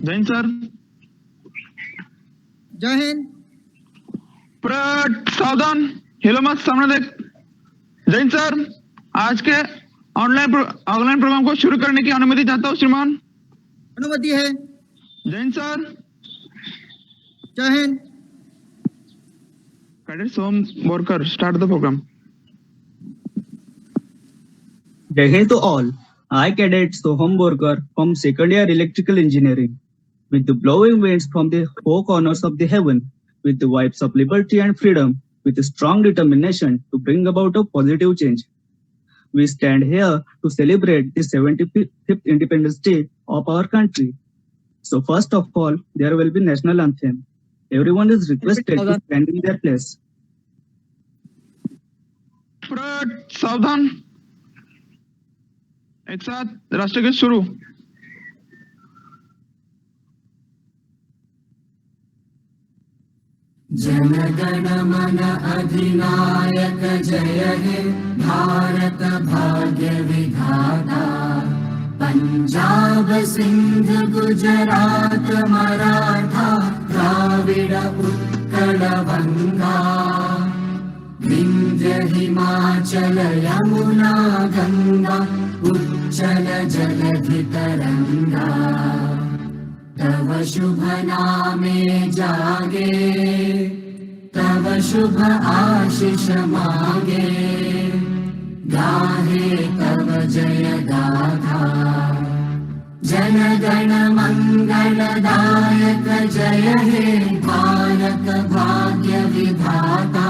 Jain sir. जय हिंद। सावधान, hello मत सामने देख। जैन सर, आज के ऑनलाइन प्रोग्राम को शुरू करने की अनुमति चाहता हूँ श्रीमान। अनुमति है। जैन सर। जय हिंद। Cadets home worker, start the programme. Jai Hind to all. I cadets Soham Borkar from second year electrical engineering. With the blowing winds from the four corners of the heaven, with the vibes of liberty and freedom, with a strong determination to bring about a positive change. We stand here to celebrate the 75th Independence Day of our country. So first of all, there will be national anthem. Everyone is requested to stand in their place. सावधान, एक साथ राष्ट्रगीत शुरू। जनगण मन अधिनायक जय हे भारत भाग्य विधाता। पंजाब सिंध गुजरात मराठा द्राविड़ उत्कल बंगा। विंध्य हिमाचल यमुना गंगा उच्चल जलधि तरंगा। तव शुभ नामे जागे, तव शुभ आशीष मागे। गाहे तव जय गाथा, जन गण मंगलदायक जय हे भारत भाग्य विधाता।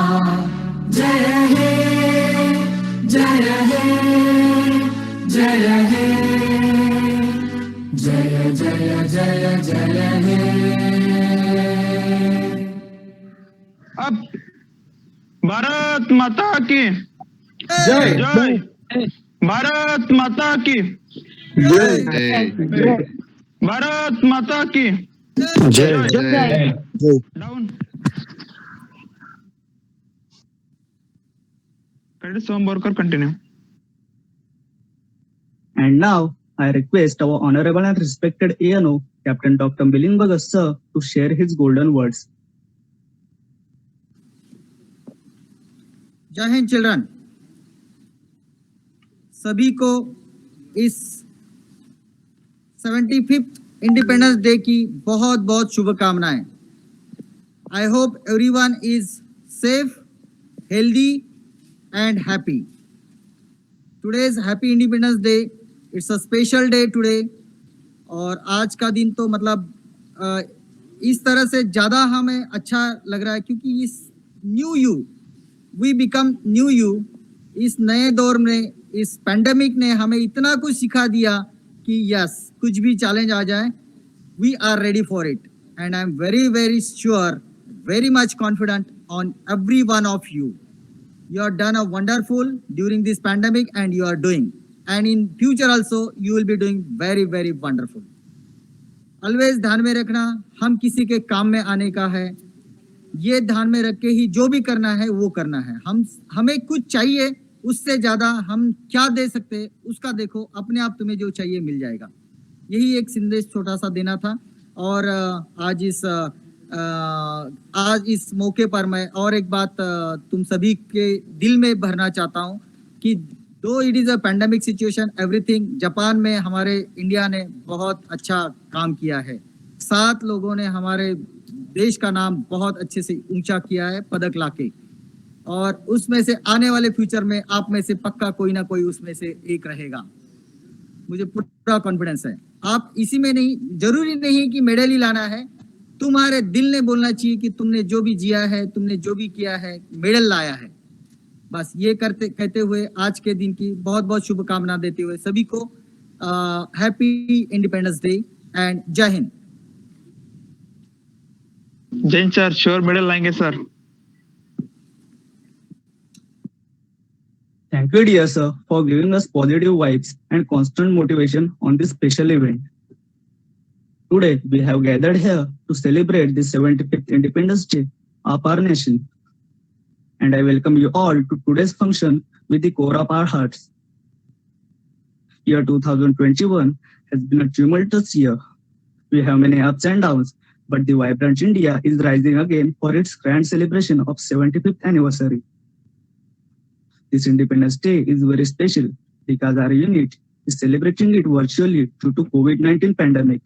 जय हे जय हे जय हे जय जय जय जय हे। अब भारत माता की जय। जय। भारत माता की जय। भारत माता की जय। जय। Down. Cadets home worker continue. And now, I request our honorable and respected ANO, Captain Dr. Milind Bhagat sir, to share his golden words. जय हिंद चिल्ड्रन। सभी को इस 75th इंडिपेंडेंस डे की बहुत बहुत शुभकामनाएं। I hope everyone is safe, healthy and happy. Today's happy independence day, it's a special day today. और आज का दिन तो मतलब इस तरह से ज़्यादा हमें अच्छा लग रहा है क्योंकि इस new you, we become new you. इस नए दौर में इस पैंडेमिक ने हमें इतना कुछ सिखा दिया कि यस, कुछ भी चैलेंज आ जाए, we are ready for it. And I am very very sure, very much confident on every one of you. You have done a wonderful during this pandemic and you are doing. And in future also you will be doing very very wonderful. Always ध्यान में रखना, हम किसी के काम में आने का है, ये ध्यान में रख के ही जो भी करना है वो करना है। हमें कुछ चाहिए, उससे ज़्यादा हम क्या दे सकते उसका देखो, अपने आप तुम्हें जो चाहिए मिल जाएगा। यही एक संदेश छोटा सा देना था। और आज इस मौके पर मैं और एक बात तुम सभी के दिल में भरना चाहता हूँ कि दो it is a pandemic situation, everything, Japan में हमारे इंडिया ने बहुत अच्छा काम किया है। 7 लोगों ने हमारे देश का नाम बहुत अच्छे से ऊंचा किया है पदक लाके। और उसमें से आने वाले फ्यूचर में आप में से पक्का कोई ना कोई उसमें से एक रहेगा, मुझे पूरा कॉन्फिडेंस है। आप इसी में नहीं, जरूरी नहीं कि मेडल ही लाना है, तुम्हारे दिल ने बोलना चाहिए कि तुमने जो भी जिया है, तुमने जो भी किया है, मेडल लाया है। बस ये कहते हुए आज के दिन की बहुत बहुत शुभकामना देते हुए सभी को हैप्पी इंडिपेंडेंस डे एंड जय Hind. Jain sir, sure medal लाएंगे sir. Thank you, dear sir, for giving us positive vibes and constant motivation on this special event. Today, we have gathered here to celebrate the 75th Independence Day of our nation. And I welcome you all to today's function with the core of our hearts. Year 2021 has been a tumultuous year We have many ups and downs, but the vibrant India is rising again for its grand celebration of 75th anniversary. This Independence Day is very special because our unit is celebrating it virtually due to COVID-19 pandemic.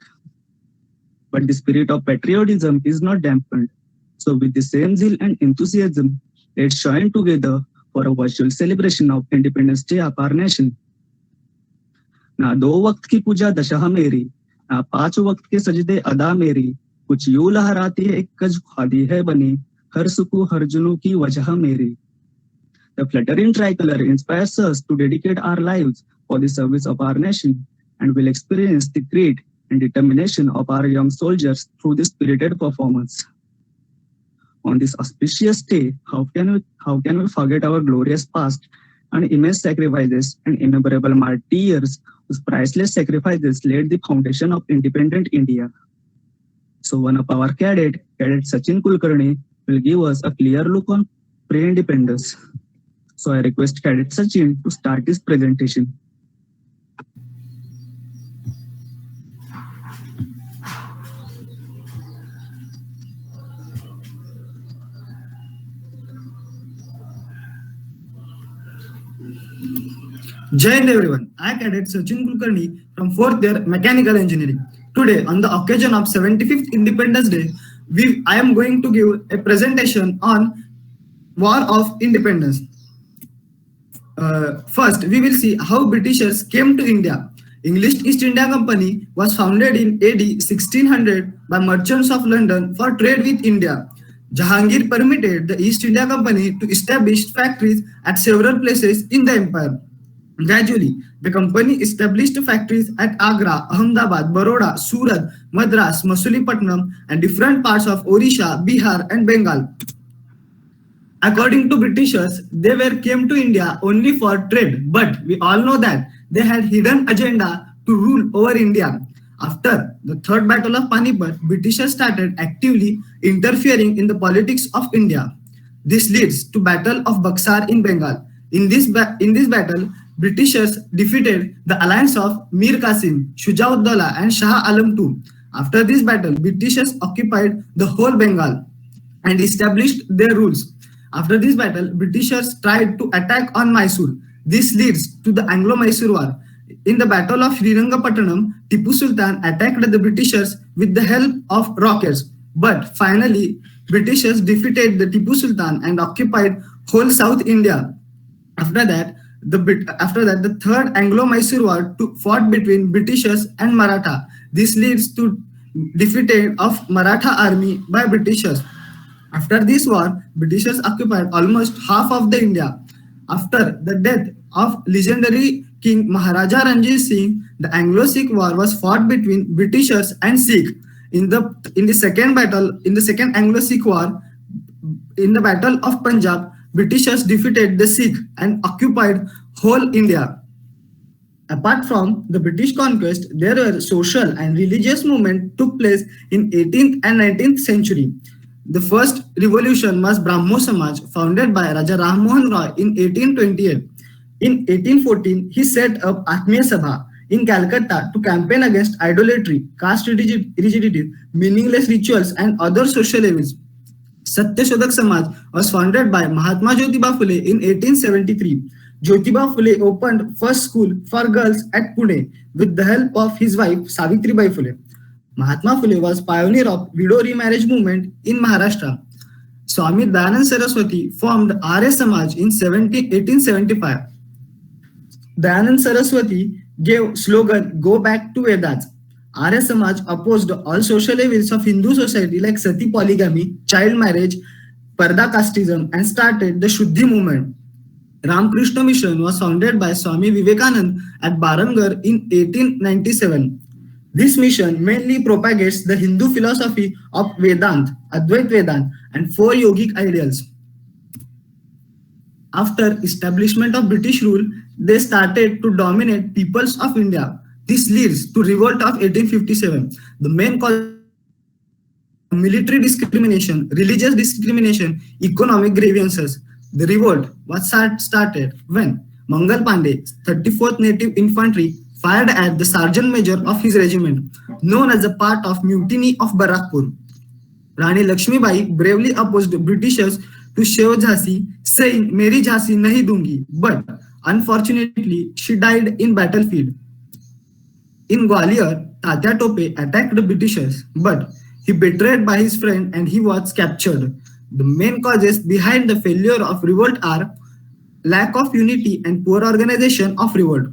But the spirit of patriotism is not dampened. So with the same zeal and enthusiasm, let's join together for a virtual celebration of Independence Day of our nation. ना दो वक्त की पूजा दशा मेरी, ना पांच वक्त के सजदे अदा मेरी, कुछ यूं लहराती है एक कज खादी है बनी, हर सुकू हर जुनू की वजह मेरी. The fluttering tricolor inspires us to dedicate our lives for the service of our nation, and will experience the grit and determination of our young soldiers through this spirited performance. On this auspicious day, how can we forget our glorious past and immense sacrifices and innumerable martyrs whose priceless sacrifices laid the foundation of independent India? So one of our Cadet Sachin Kulkarni, will give us a clear look on pre-independence. So I request Cadet Sachin to start his presentation. Jai Hind everyone, I Cadet Sachin Kulkarni from 4th year Mechanical Engineering. Today, on the occasion of 75th Independence Day, I am going to give a presentation on War of Independence. First, we will see how Britishers came to India. English East India Company was founded in AD 1600 by merchants of London for trade with India. Jahangir permitted the East India Company to establish factories at several places in the empire. Gradually, the company established factories at Agra, Ahmedabad, Baroda, Surat, Madras, Masulipatam, and different parts of Odisha, Bihar, and Bengal. According to Britishers, they came to India only for trade, but we all know that they had hidden agenda to rule over India. After the Third Battle of Panipat, Britishers started actively interfering in the politics of India. This leads to Battle of Buxar in Bengal. In this battle, Britishers defeated the alliance of Mir Qasim, Shujauddaulah, and Shah Alam II. After this battle, Britishers occupied the whole Bengal and established their rules. After this battle, Britishers tried to attack on Mysore. This leads to the Anglo-Mysore War. In the Battle of Srirangapatnam, Tipu Sultan attacked the Britishers with the help of rockets. But finally, Britishers defeated the Tipu Sultan and occupied whole South India. After that, the Third Anglo-Mysore War fought between Britishers and Maratha. This leads to defeat of Maratha army by Britishers. After this war, Britishers occupied almost half of the India. After the death of legendary King Maharaja Ranjit Singh, the Anglo-Sikh War was fought between Britishers and Sikh. In the second Anglo-Sikh War, in the Battle of Punjab, Britishers defeated the Sikh and occupied whole India. Apart from the British conquest, there were social and religious movements took place in 18th and 19th century. The first revolution was Brahmo Samaj, founded by Raja Ram Mohan Roy in 1828. In 1814, he set up Atmiya Sabha in Calcutta to campaign against idolatry, caste rigidity, meaningless rituals, and other social evils. Satyashodak Samaj was founded by Mahatma Jyotiba Phule in 1873. Jyotiba Phule opened first school for girls at Pune with the help of his wife Savitribai Phule. Mahatma Phule was pioneer of widow remarriage movement in Maharashtra. Swami Dayanand Saraswati formed Arya Samaj in 1875. Dayanand Saraswati gave slogan "Go back to Vedas." Arya Samaj opposed all social evils of Hindu society like sati polygamy, child marriage, parda casteism, and started the Shuddhi movement. Ramakrishna Mission was founded by Swami Vivekanand at Barangarh in 1897. This mission mainly propagates the Hindu philosophy of Vedanta, Advait Vedanta, and four yogic ideals. After establishment of British rule, they started to dominate peoples of India. This leads to revolt of 1857. The main cause: military discrimination, religious discrimination, economic grievances. The revolt was started when Mangal Pandey, 34th Native Infantry, fired at the sergeant major of his regiment, known as a part of mutiny of Barakpur. Rani Lakshmibai bravely opposed Britishers to Sheo Jhansi, saying, "Meri Jhansi nahi dungi," but unfortunately, she died in battlefield. In Gwalior, Tatya Tope attacked the Britishers, but he betrayed by his friend and he was captured. The main causes behind the failure of revolt are lack of unity and poor organization of revolt.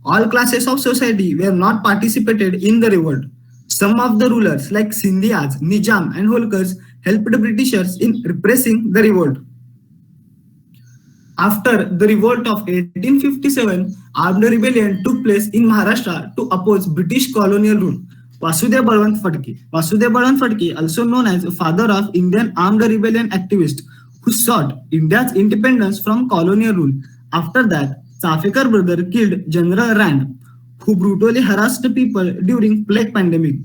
All classes of society were not participated in the revolt. Some of the rulers like Sindhiyas, Nizam and Holkars helped the Britishers in repressing the revolt. After the revolt of 1857, armed rebellion took place in Maharashtra to oppose British colonial rule. Vasudev Balwant Phadke, also known as father of Indian armed rebellion activist, who sought India's independence from colonial rule. After that, Safekar brother killed General Rand, who brutally harassed the people during plague pandemic.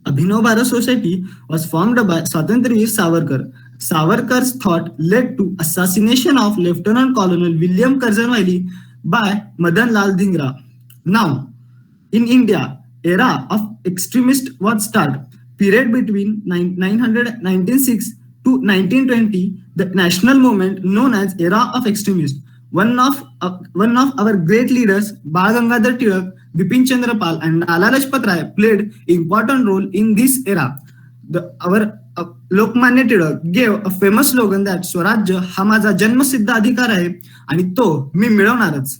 Abhinav Bharat Society was formed by Swatantraveer Savarkar. Savarkar's thought led to assassination of Lieutenant Colonel William Curzon by Madan Lal Dhingra. Now, in India, era of extremist was started. Period between 1906 to 1920, the national movement known as era of extremists. One of our great leaders, Bal Gangadhar Tilak, Bipin Chandra Pal, and Lala Lajpat Rai played important role in this era. Our Lokmanya Tilak gave a famous slogan that Swarajya हा माझा जन्मसिद्ध अधिकार आहे आणि तो मी मिळवणारच.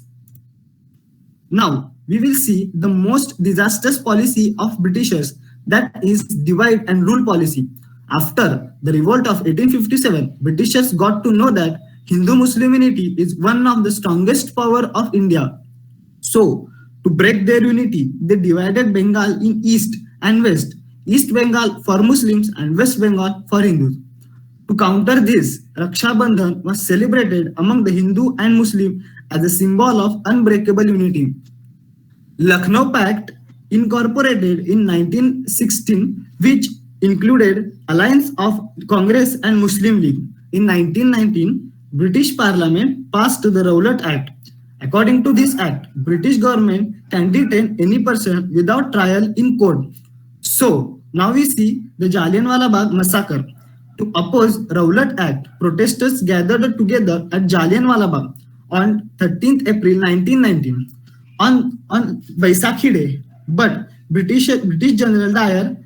Now we will see the most disastrous policy of Britishers, that is divide and rule policy. After the revolt of 1857, Britishers got to know that Hindu-Muslim unity is one of the strongest power of India. So, to break their unity, they divided Bengal in East and West. East Bengal for Muslims and West Bengal for Hindus. To counter this, Raksha Bandhan was celebrated among the Hindu and Muslim as a symbol of unbreakable unity. Lucknow Pact, incorporated in 1916, which included alliance of Congress and Muslim League. In 1919, British Parliament passed the Rowlatt Act. According to this act, British government can detain any person without trial in court. So, now we see the Jallianwala Bagh massacre. To oppose Rowlatt Act, protesters gathered together at Jallianwala Bagh on 13th April 1919 on Vaisakhi Day. But British General Dyer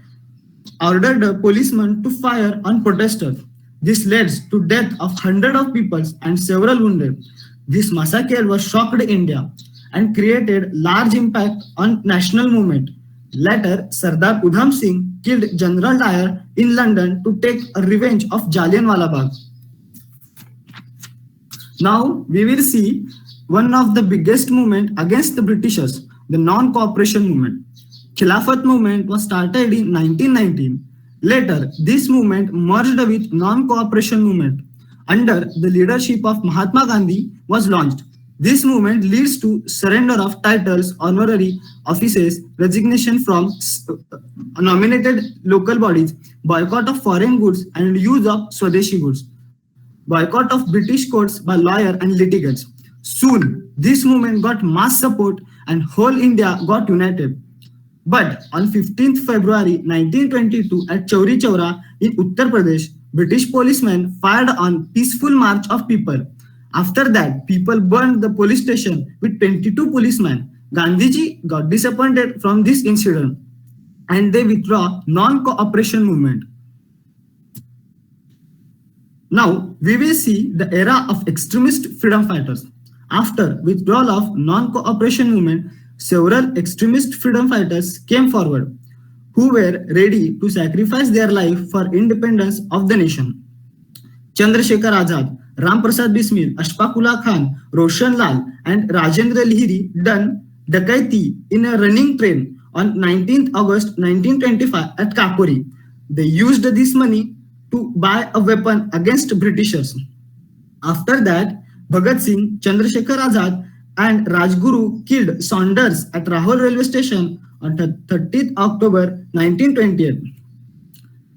ordered a policeman to fire on protesters. This led to death of hundreds of people and several wounded. This massacre was shocked India and created large impact on national movement. Later, Sardar Udham Singh killed General Dyer in London to take a revenge of Jallianwala Bagh. Now we will see one of the biggest movement against the Britishers, the non-cooperation movement. Khilafat movement was started in 1919. Later, this movement merged with non-cooperation movement. Under the leadership of Mahatma Gandhi was launched. This movement leads to surrender of titles, honorary offices, resignation from nominated local bodies, boycott of foreign goods and use of Swadeshi goods, boycott of British courts by lawyers and litigants. Soon, this movement got mass support and whole India got united. But on 15th February 1922 at Chauri Chaura in Uttar Pradesh, British policemen fired on peaceful march of people. After that, people burned the police station with 22 policemen. Gandhiji got disappointed from this incident and they withdraw non-cooperation movement. Now, we will see the era of extremist freedom fighters. After withdrawal of non-cooperation movement, several extremist freedom fighters came forward who were ready to sacrifice their life for independence of the nation. Chandrasekhar Azad, Ram Prasad Bismil, Ashfaq Ullah Khan, Roshan Lal, and Rajendra Lahiri done Dakaiti in a running train on 19th August 1925 at Kapuri. They used this money to buy a weapon against Britishers. After that, Bhagat Singh, Chandrasekhar Azad, and Rajguru killed Saunders at Rahul railway station on 30th October 1928.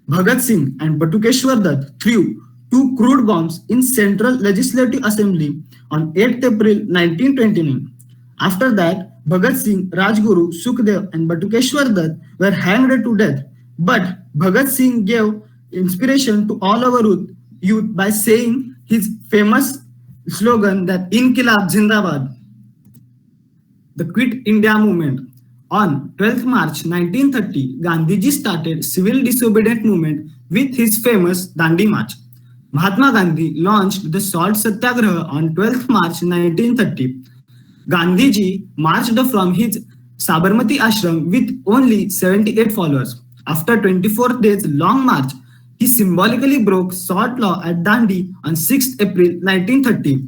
Bhagat Singh and Batukeshwar Dutt threw 2 crude bombs in Central Legislative Assembly on 8th April 1929. After that, Bhagat Singh, Rajguru, Sukhdev, and Batukeshwar Dutt were hanged to death. But Bhagat Singh gave inspiration to all our youth by saying his famous slogan that Inqilab Zindabad. The Quit India movement. On 12th March 1930, Gandhiji started civil disobedience movement with his famous Dandi March. Mahatma Gandhi launched the Salt Satyagraha on 12th March 1930. Gandhiji marched from his Sabarmati ashram with only 78 followers. After 24 days long march, he symbolically broke salt law at Dandi on 6th April 1930.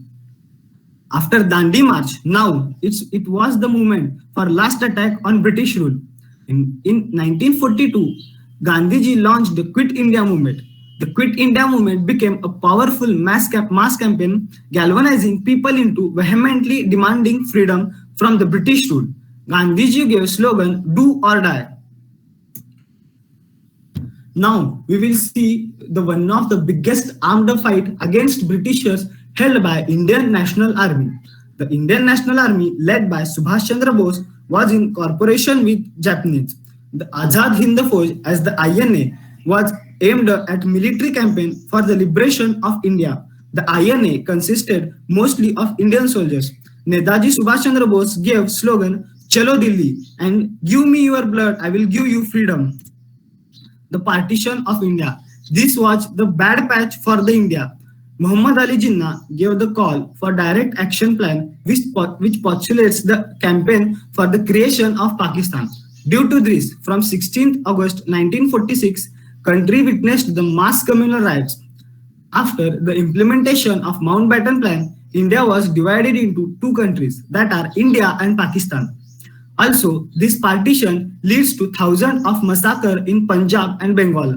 After Dandi March, now it was the moment for last attack on British rule. In 1942, Gandhiji launched the Quit India movement. The Quit India movement became a powerful mass campaign, galvanizing people into vehemently demanding freedom from the British rule. Gandhiji gave slogan, "Do or die." Now we will see the one of the biggest armed fight against Britishers held by Indian National Army. The Indian National Army, led by Subhash Chandra Bose, was in cooperation with Japanese. The Azad Hind Fauj, as the INA, was aimed at military campaign for the liberation of India. The INA consisted mostly of Indian soldiers. Netaji Subhash Chandra Bose gave slogan, "Chalo Delhi," and "Give me your blood, I will give you freedom." The partition of India. This was the bad patch for the India. Muhammad Ali Jinnah gave the call for direct action plan which postulates the campaign for the creation of Pakistan. Due to this, from 16th August 1946, country witnessed the mass communal riots. After the implementation of Mountbatten Plan, India was divided into two countries, that are India and Pakistan. Also, this partition leads to thousands of massacres in Punjab and Bengal.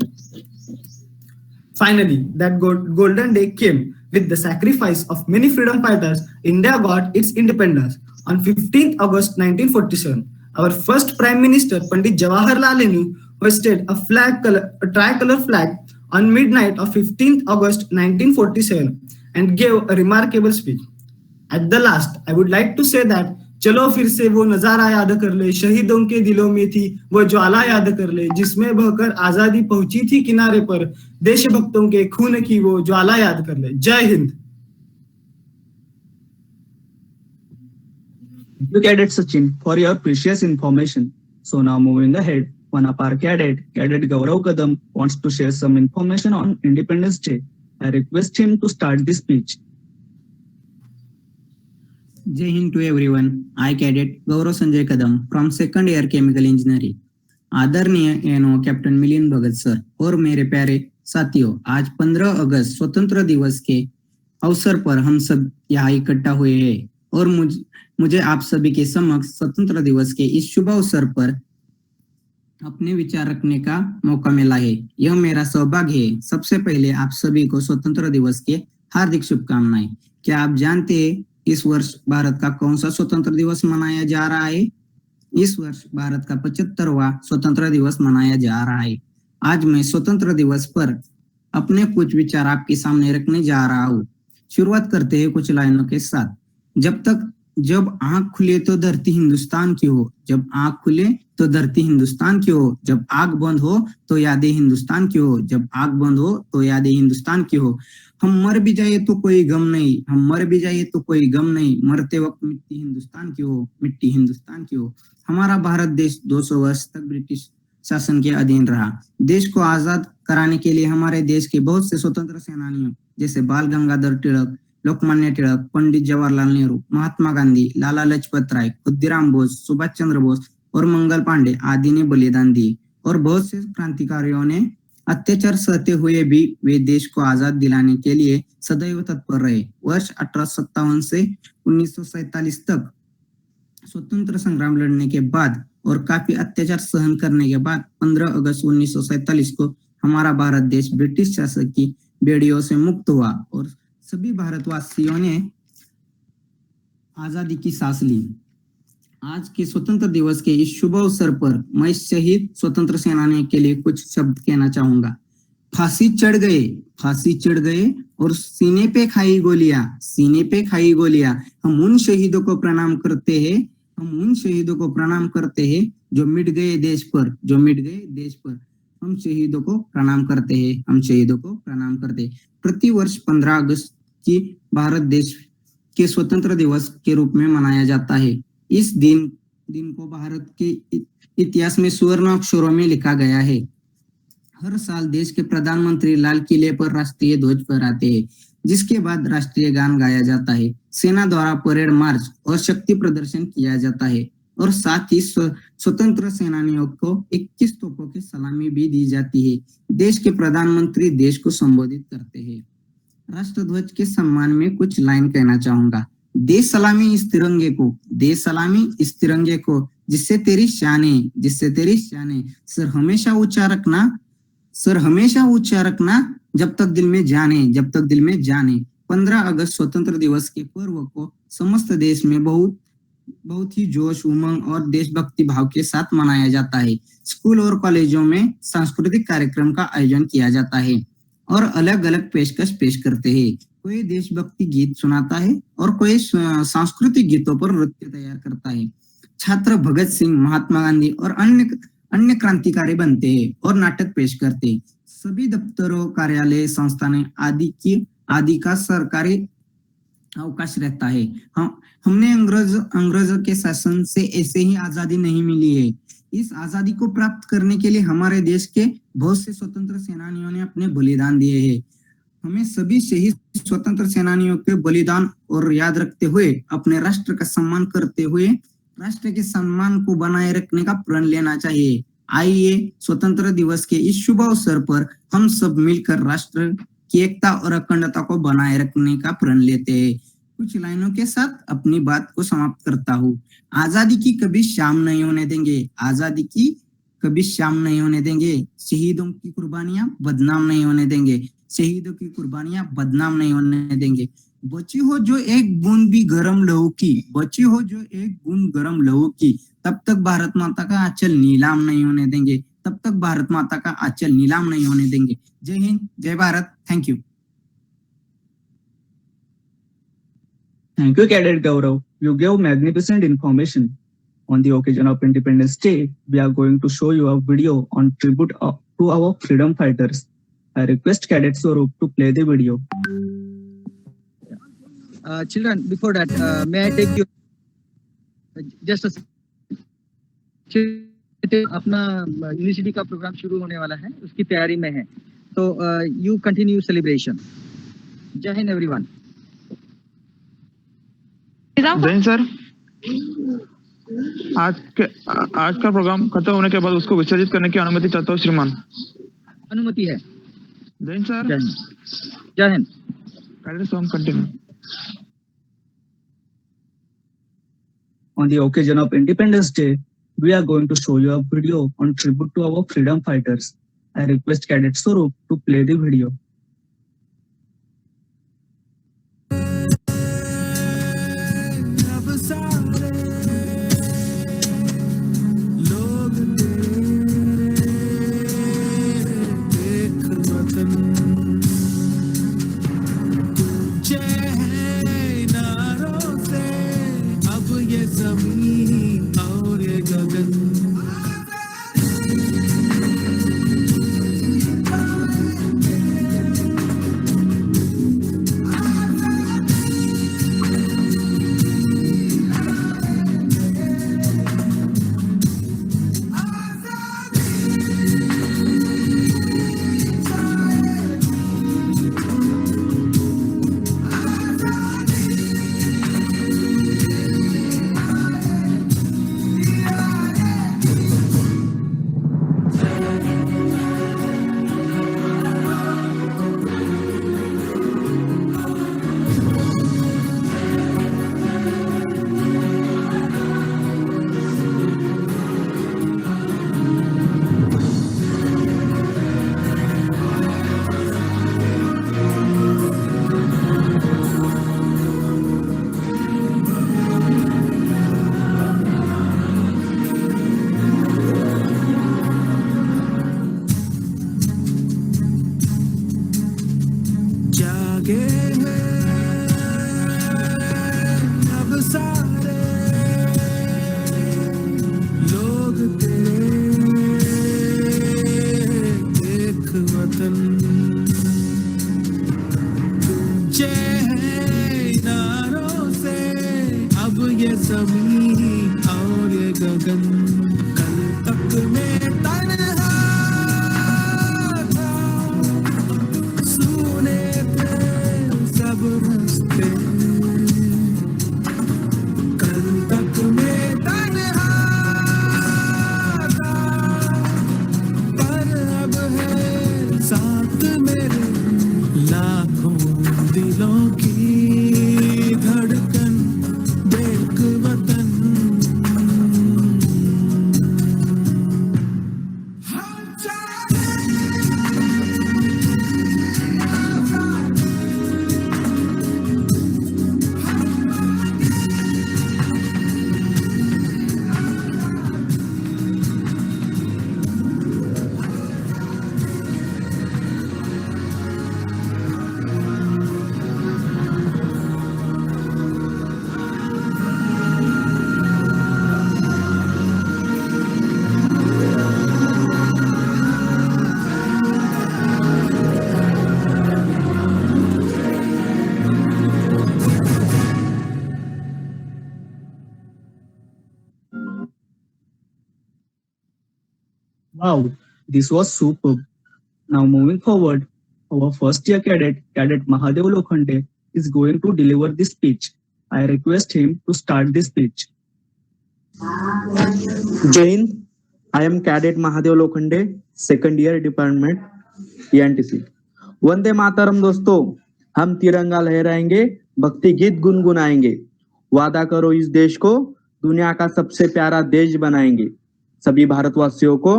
Finally, that golden day came. With the sacrifice of many freedom fighters, India got its independence. On 15th August 1947, our first Prime Minister, Pandit Jawaharlal Nehru, hoisted a tricolor flag on midnight of 15th August 1947 and gave a remarkable speech. At the last, I would like to say that चलो फिर से वो नजारा याद कर ले, शहीदों के दिलों में थी वो ज्वाला याद कर ले, जिसमें बहकर आजादी पहुंची थी किनारे पर, देशभक्तों के खून की वो ज्वाला याद कर ले. जय Hind. Thank you, Cadet Sachin, for your precious information. So now moving ahead, one of our Cadet Gaurav Kadam, wants to share some information on Independence Day. I request him to start the speech. Jai Hind to everyone. I Cadet Gaurav Sanjay Kadam from second year chemical engineering. आदरणीय NO captain Milind भगत sir और मेरे प्यारे साथियों, आज 15 अगस्त स्वतंत्र दिवस के अवसर पर हम सब यहाँ इकट्ठा हुए हैं और मुझे आप सभी के समक्ष स्वतंत्र दिवस के इस शुभ अवसर पर अपने विचार रखने का मौका मिला है। यह मेरा सौभाग्य है। सबसे पहले आप सभी को स्वतंत्र दिवस के हार्दिक शुभकामनाएं। क्या आप जानते हैं इस वर्ष भारत का कौन सा स्वतंत्र दिवस मनाया जा रहा है? इस वर्ष भारत का 75वां स्वतंत्र दिवस मनाया जा रहा है। आज मैं स्वतंत्र दिवस पर अपने कुछ विचार आपके सामने रखने जा रहा हूँ। शुरुआत करते हैं कुछ लाइनों के साथ। जब आंख खुले तो धरती हिंदुस्तान की हो, जब आंख खुले तो धरती हिंदुस्तान की हो, जब आंख बंद हो तो यादें हिंदुस्तान की हो, जब आंख बंद हो तो यादें हिंदुस्तान की हो। हम मर भी जाए तो कोई गम नहीं, हम मर भी जाए तो कोई गम नहीं, मरते वक्त मिट्टी हिंदुस्तान की हो, मिट्टी हिंदुस्तान की हो। हमारा भारत देश 200 वर्ष तक ब्रिटिश शासन के अधीन रहा। देश को आजाद कराने के लिए हमारे देश के बहुत से स्वतंत्र सेनानियों जैसे बाल गंगाधर तिलक, लोकमान्य तिलक, पंडित जवाहरलाल नेहरू, महात्मा गांधी, लाला लाजपत राय, खुदीराम बोस, सुभाष चंद्र बोस और मंगल पांडे आदि ने बलिदान दिए और बहुत से क्रांतिकारियों ने अत्याचार सहते हुए भी वे देश को आजाद दिलाने के लिए सदैव तत्पर रहे। वर्ष 1857 से 1947 तक स्वतंत्र संग्राम लड़ने के बाद और काफी अत्याचार सहन करने के बाद 15 अगस्त 1947 को हमारा भारत देश ब्रिटिश शासन की बेड़ियों से मुक्त हुआ और सभी भारतवासियों ने आजादी की सांस ली। आज के स्वतंत्र दिवस के इस शुभ अवसर पर मैं शहीद स्वतंत्र सेनानी के लिए कुछ शब्द कहना चाहूंगा। फांसी चढ़ गए और सीने पे खाई गोलियां, सीने पे खाई गोलियां। हम उन शहीदों को प्रणाम करते हैं हम उन शहीदों को प्रणाम करते हैं जो मिट गए देश पर। हम शहीदों को प्रणाम करते हैं। प्रतिवर्ष 15 अगस्त की भारत देश के स्वतंत्र दिवस के रूप में मनाया जाता है। इस दिन को भारत के इतिहास में स्वर्ण अक्षरों में लिखा गया है। हर साल देश के प्रधानमंत्री लाल किले पर राष्ट्रीय ध्वज फहराते हैं, जिसके बाद राष्ट्रीय गान गाया जाता है। सेना द्वारा परेड मार्च और शक्ति प्रदर्शन किया जाता है और साथ ही स्वतंत्र सेनानियों को 21 तोपों की सलामी भी दी जाती है। देश के प्रधानमंत्री देश को संबोधित करते हैं। राष्ट्रध्वज के सम्मान में कुछ लाइन कहना चाहूंगा। दे सलामी इस तिरंगे को, जिससे तेरी शान है। सर हमेशा ऊंचा रखना जब तक दिल में जाने। 15 अगस्त स्वतंत्र दिवस के पर्व को समस्त देश में बहुत ही जोश, उमंग और देशभक्ति भाव के साथ मनाया जाता है। स्कूल और कॉलेजों में सांस्कृतिक कार्यक्रम का आयोजन किया जाता है और अलग अलग पेशकश पेश करते हैं। कोई देशभक्ति गीत सुनाता है और कोई सांस्कृतिक गीतों पर नृत्य तैयार करता है। छात्र भगत सिंह, महात्मा गांधी और अन्य क्रांतिकारी बनते हैं और नाटक पेश करते हैं। सभी दफ्तरों, कार्यालय, संस्थानें आदि का सरकारी अवकाश रहता है। हमने अंग्रेजों के शासन से ऐसे ही आजादी नहीं मिली है। इस आजादी को प्राप्त करने के लिए हमारे देश के बहुत से स्वतंत्र सेनानियों ने अपने बलिदान दिए हैं। हमें सभी शहीद स्वतंत्र सेनानियों के बलिदान और याद रखते हुए अपने राष्ट्र का सम्मान करते हुए राष्ट्र के सम्मान को बनाए रखने का प्रण लेना चाहिए। आइए स्वतंत्र दिवस के इस शुभ अवसर पर हम सब मिलकर राष्ट्र की एकता और अखंडता को बनाए रखने का प्रण लेते हैं। कुछ लाइनों के साथ अपनी बात को समाप्त करता हूँ। आजादी की कभी शाम नहीं होने देंगे। शहीदों की कुर्बानियां बदनाम नहीं होने देंगे। बची हो जो एक बूंद गरम लहू की, तब तक भारत माता का आंचल नीलाम नहीं होने देंगे। जय हिंद, जय Bharat. Thank you. Thank you, Cadet Gaurav. You gave magnificent information. On the occasion of Independence Day, we are going to show you a video on tribute to our freedom fighters. I request Cadet Swaroop to play the video. Children, before that, may I take you just a अपना university का programme शुरू होने वाला है, उसकी तैयारी में है, तो यू कंटिन्यू सेलिब्रेशन। जय हिंद एवरीवन। जैन सर, आज का प्रोग्राम खत्म होने के बाद उसको विसर्जित करने की अनुमति चाहता हूँ श्रीमान। अनुमति है। जैन सर, जय Hind. Cadet song continue. On the occasion of Independence Day, we are going to show you a video on tribute to our freedom fighters. I request Cadet Swaroop to play the video. मेरे लाखों दिलों की धड़कन देख वतन Wow, this was superb. Now moving forward, our first year Cadet Mahadev Lokhande, is going to deliver this speech. I request him to start this speech. जय Hind, I am Cadet Mahadev Lokhande, second year department ENTC. Vande Mataram दोस्तों, हम तिरंगा लहराएंगे, भक्ति गीत गुनगुनाएंगे, वादा करो इस देश को दुनिया का सबसे प्यारा देश बनाएंगे। सभी भारतवासियों को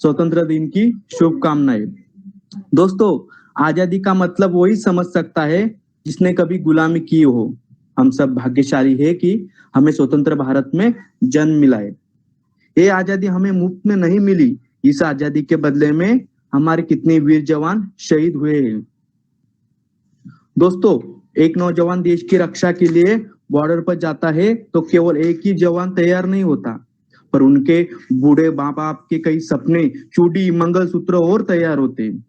स्वतंत्र दिन की शुभकामनाएं। दोस्तों, आजादी का मतलब वही समझ सकता है जिसने कभी गुलामी की हो। हम सब भाग्यशाली है कि हमें स्वतंत्र भारत में जन्म मिला है। ये आजादी हमें मुफ्त में नहीं मिली। इस आजादी के बदले में हमारे कितने वीर जवान शहीद हुए हैं। दोस्तों, एक नौजवान देश की रक्षा के लिए बॉर्डर पर जाता है तो केवल एक ही जवान तैयार नहीं होता, पर उनके बूढ़े माँ बाप के कई सपने, चूड़ी, मंगलसूत्र और तैयार होते हैं,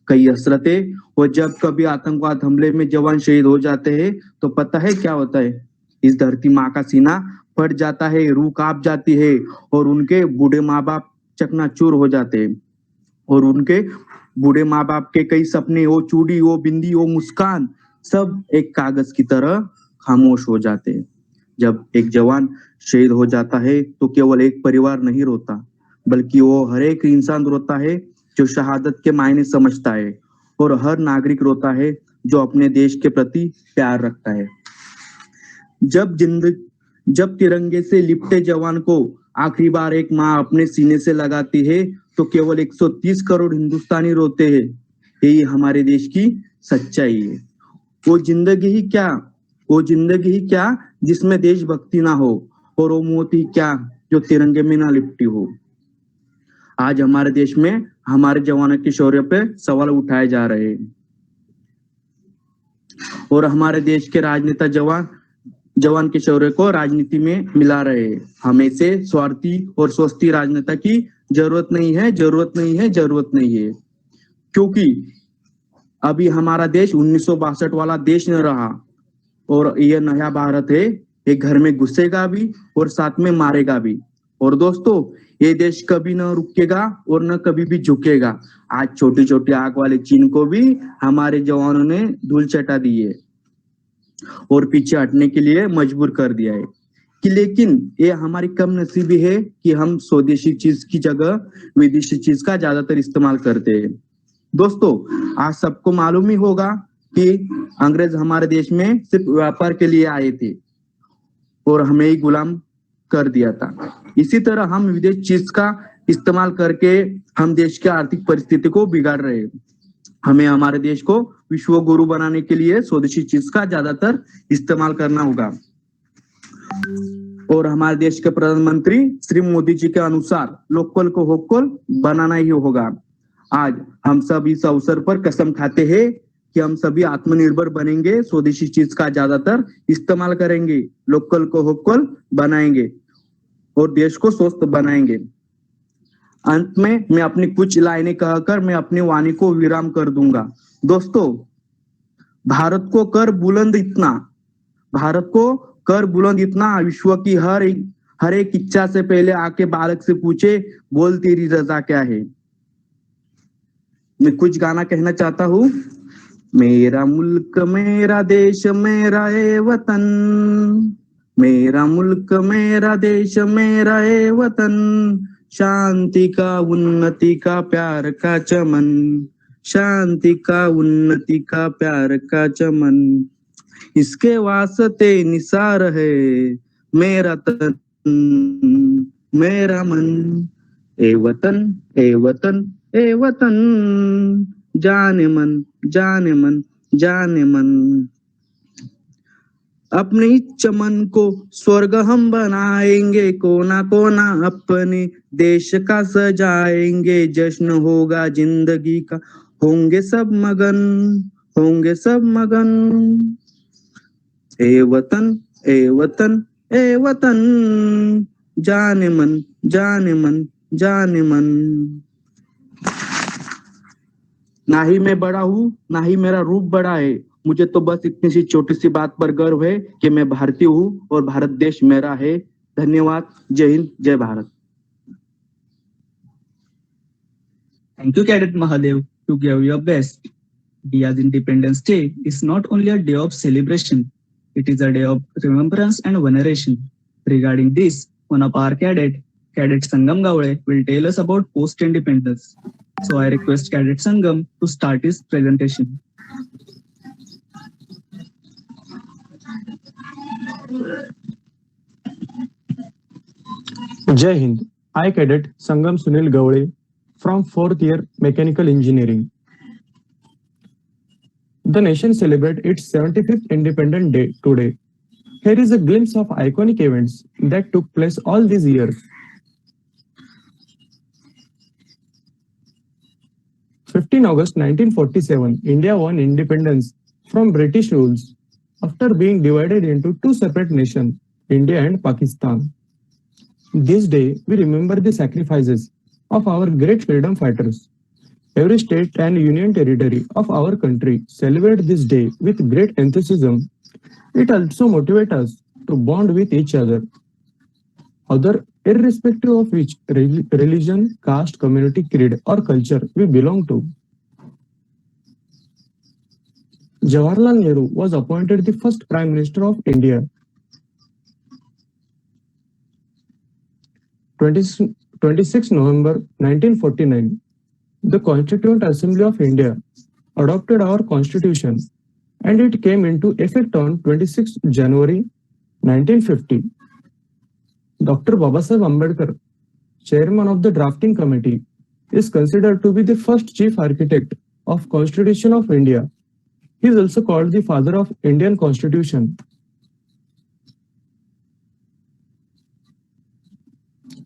कई हसरतें। और जब कभी आतंकवाद हमले में जवान शहीद हो जाते हैं तो पता है क्या होता है? इस धरती माँ का सीना फट जाता है, रूह कांप जाती है और उनके बूढ़े माँ बाप चकनाचूर हो जाते हैं। और उनके बूढ़े माँ बाप के कई सपने, वो चूड़ी, वो बिंदी, वो मुस्कान, सब एक कागज की तरह खामोश हो जाते हैं। जब एक जवान शहीद हो जाता है तो केवल एक परिवार नहीं रोता, बल्कि वो हर एक इंसान रोता है जो शहादत के मायने समझता है, और हर नागरिक रोता है जो अपने देश के प्रति प्यार रखता है। जब तिरंगे से लिपटे जवान को आखिरी बार एक माँ अपने सीने से लगाती है तो केवल 130 करोड़ हिंदुस्तानी रोते हैं। यही हमारे देश की सच्चाई है। वो जिंदगी ही क्या जिसमें देशभक्ति ना हो, और वो मौत ही क्या जो तिरंगे में ना लिपटी हो। आज हमारे देश में हमारे जवानों के शौर्य पे सवाल उठाए जा रहे हैं, और हमारे देश के राजनेता जवान के शौर्य को राजनीति में मिला रहे हैं। हमें से स्वार्थी और स्वस्थी राजनेता की जरूरत नहीं है, क्योंकि अभी हमारा देश 1962 वाला देश न रहा, और यह नया भारत है। ये घर में घुसेगा भी और साथ में मारेगा भी। और दोस्तों, ये देश कभी न रुकेगा और न कभी भी झुकेगा। आज छोटी छोटी आंख वाले चीन को भी हमारे जवानों ने धूल चटा दी है और पीछे हटने के लिए मजबूर कर दिया है। कि लेकिन ये हमारी कम नसीबी है कि हम स्वदेशी चीज की जगह विदेशी चीज का ज्यादातर इस्तेमाल करते हैं। दोस्तों, आज सबको मालूम ही होगा कि अंग्रेज हमारे देश में सिर्फ व्यापार के लिए आए थे और हमें ही गुलाम कर दिया था। इसी तरह हम विदेशी चीज का इस्तेमाल करके हम देश की आर्थिक परिस्थिति को बिगाड़ रहे हैं। हमें हमारे देश को विश्व गुरु बनाने के लिए स्वदेशी चीज का ज्यादातर इस्तेमाल करना होगा। और हमारे देश के प्रधानमंत्री श्री मोदी जी के अनुसार लोकल को वोकल बनाना ही होगा। आज हम सब इस अवसर पर कसम खाते हैं कि हम सभी आत्मनिर्भर बनेंगे, स्वदेशी चीज का ज्यादातर इस्तेमाल करेंगे, लोकल को वोकल बनाएंगे और देश को स्वस्थ बनाएंगे। अंत में मैं अपनी कुछ लाइनें कहकर मैं अपनी वाणी को विराम कर दूंगा। दोस्तों, भारत को कर बुलंद इतना विश्व की हर एक इच्छा से पहले आके बालक से पूछे, बोल तेरी रजा क्या है। मैं कुछ गाना कहना चाहता हूँ। मेरा मुल्क मेरा देश मेरा है वतन, मेरा मुल्क मेरा देश मेरा है वतन, शांति का उन्नति का प्यार का चमन, शांति का, उन्नति का, प्यार का चमन, इसके वास्ते निसार है मेरा तन मेरा मन। ए वतन, ए वतन, ए वतन, जाने मन, जाने मन, जाने मन। अपने इस चमन को स्वर्ग हम बनाएंगे, कोना कोना अपने देश का सजाएंगे। जश्न होगा जिंदगी का, होंगे सब मगन, होंगे सब मगन। ए वतन, ए वतन, ए वतन, जाने मन, जाने मन, जाने मन। ना ही मैं बड़ा हूँ, ना ही मेरा रूप बड़ा है, मुझे तो बस इतनी सी छोटी सी बात पर गर्व है कि मैं भारतीय हूँ और भारत देश मेरा है। धन्यवाद। जय हिंद, जय Bharat. Thank you, Cadet Mahadev, to give your best. India's Independence Day is not only a day of celebration, it is a day of remembrance and veneration. Regarding this, one of our Cadet Sangam Gavle, will tell us about post-independence. So I request Cadet Sangam to start his presentation. Jai Hind. I Cadet Sangam Sunil Gavle from 4th year Mechanical Engineering. The nation celebrates its 75th Independence Day today. Here is a glimpse of iconic events that took place all these years. 15 August 1947, India won independence from British rules after being divided into two separate nations, India and Pakistan. This day, we remember the sacrifices of our great freedom fighters. Every state and union territory of our country celebrate this day with great enthusiasm. It also motivates us to bond with each other, irrespective of which religion, caste, community, creed, or culture we belong to. Jawaharlal Nehru was appointed the first Prime Minister of India. 26 November 1949, the Constituent Assembly of India adopted our Constitution and it came into effect on 26 January 1950. Dr. Babasaheb Ambedkar, Chairman of the Drafting Committee, is considered to be the first Chief Architect of Constitution of India. He is also called the Father of Indian Constitution.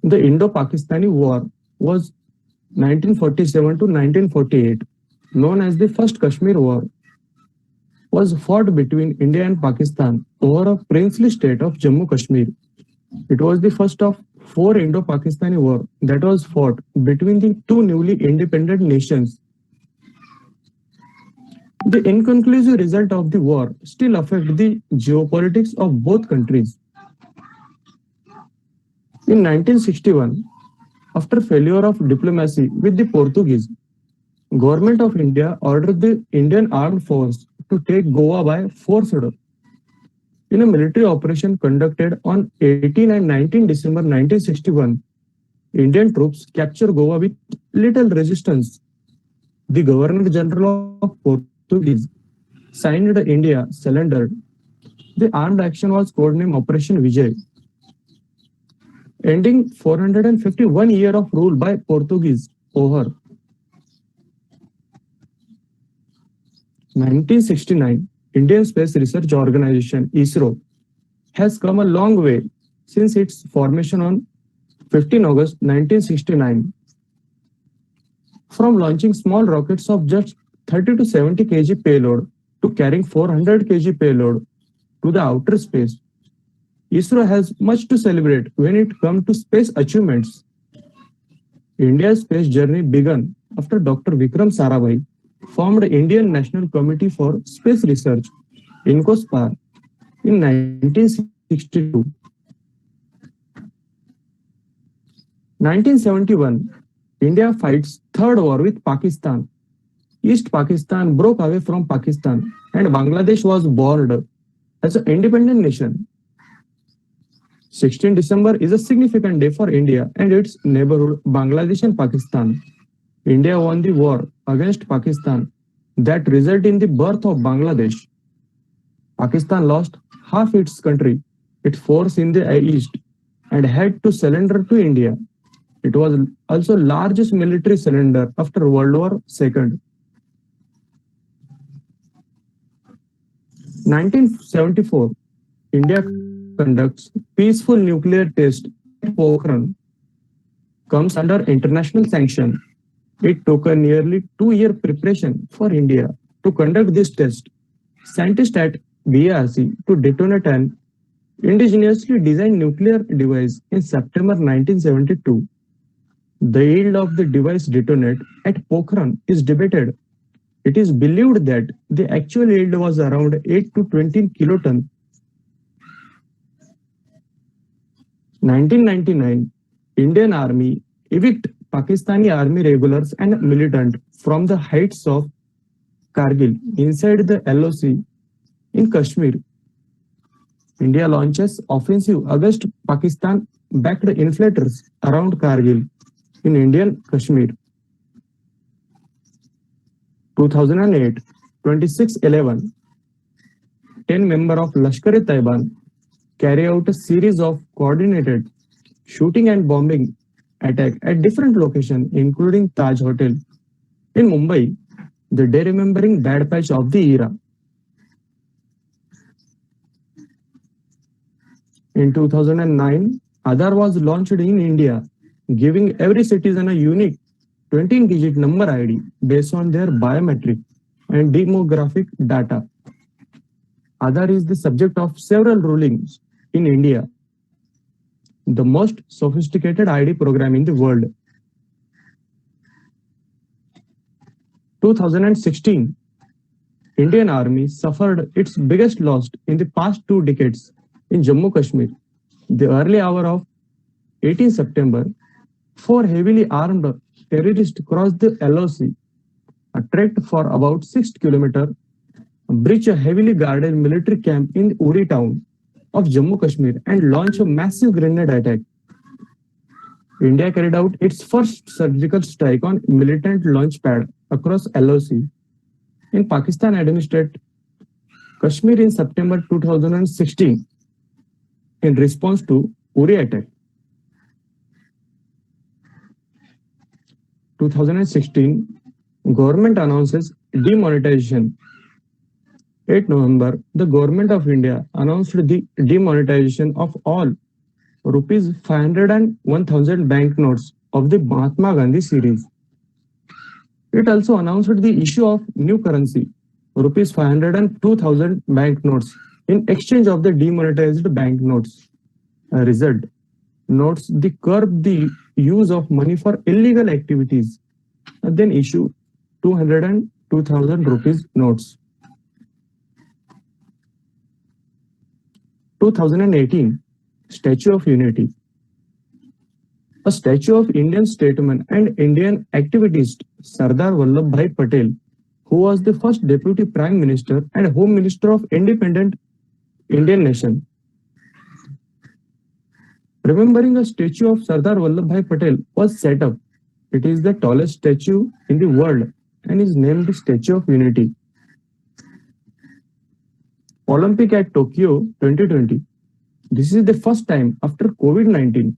The Indo-Pakistani War was 1947 to 1948, known as the First Kashmir War, was fought between India and Pakistan over a princely state of Jammu Kashmir. It was the first of 4 Indo-Pakistani war that was fought between the two newly independent nations. The inconclusive result of the war still affects the geopolitics of both countries. In 1961, after failure of diplomacy with the Portuguese, Government of India ordered the Indian Armed Force to take Goa by force. In a military operation conducted on 18 and 19 December 1961, Indian troops captured Goa with little resistance. The Governor General of Portuguese signed India surrendered. The armed action was codenamed Operation Vijay. Ending 451 years of rule by Portuguese over. 1969, Indian Space Research Organization ISRO has come a long way since its formation on 15 August 1969. From launching small rockets of just 30 to 70 kg payload to carrying 400 kg payload to the outer space, ISRO has much to celebrate when it comes to space achievements. India's space journey began after Dr. Vikram Sarabhai formed Indian National Committee for Space Research, INCOSPAR, in 1962. 1971, India fights third war with Pakistan. East Pakistan broke away from Pakistan and Bangladesh was born as an independent nation. 16 December is a significant day for India and its neighborhood Bangladesh and Pakistan. India won the war against Pakistan that result in the birth of Bangladesh. Pakistan lost half its country, its force in the east, and had to surrender to India. It was also largest military surrender after World War II. 1974, India conducts peaceful nuclear test at Pokhran, comes under international sanction. It took a nearly 2-year preparation for India to conduct this test. Scientists at BRC to detonate an indigenously designed nuclear device in September 1972. The yield of the device detonate at Pokhran is debated. It is believed that the actual yield was around 8 to 20 kiloton. 1999, Indian Army evict Pakistani army regulars and militant from the heights of Kargil inside the LOC in Kashmir. India launches offensive against Pakistan-backed inflators around Kargil in Indian Kashmir. 2008, 26/11, 10 members of Lashkar-e-Taiba carry out a series of coordinated shooting and bombing attack at different locations, including Taj Hotel in Mumbai, the day remembering bad patch of the era. In 2009, Aadhaar was launched in India, giving every citizen a unique 20-digit number ID based on their biometric and demographic data. Aadhaar is the subject of several rulings in India, the most sophisticated ID program in the world. 2016, Indian Army suffered its biggest loss in the past 2 decades in Jammu Kashmir. The early hour of 18 September, 4 heavily armed terrorists crossed the LOC, a trek for about 6 kilometers, breach a heavily guarded military camp in Uri town of Jammu Kashmir and launch a massive grenade attack. India carried out its first surgical strike on militant launch pad across LOC in Pakistan administered Kashmir in September 2016 in response to Uri attack. 2016, government announces demonetization. 8 November, the government of India announced the demonetization of all rupees 500 and 1000 banknotes of the Mahatma Gandhi series. It also announced the issue of new currency, rupees 500 and 2000 banknotes in exchange of the demonetized banknotes. A result, notes the curb the use of money for illegal activities, and then issue 200 and 2000 rupees notes. 2018, Statue of Unity. A statue of Indian statesman and Indian activist Sardar Vallabhbhai Patel, who was the first Deputy Prime Minister and Home Minister of independent Indian nation. Remembering a statue of Sardar Vallabhbhai Patel was set up. It is the tallest statue in the world and is named the Statue of Unity. Olympic at Tokyo 2020. This is the first time after COVID-19,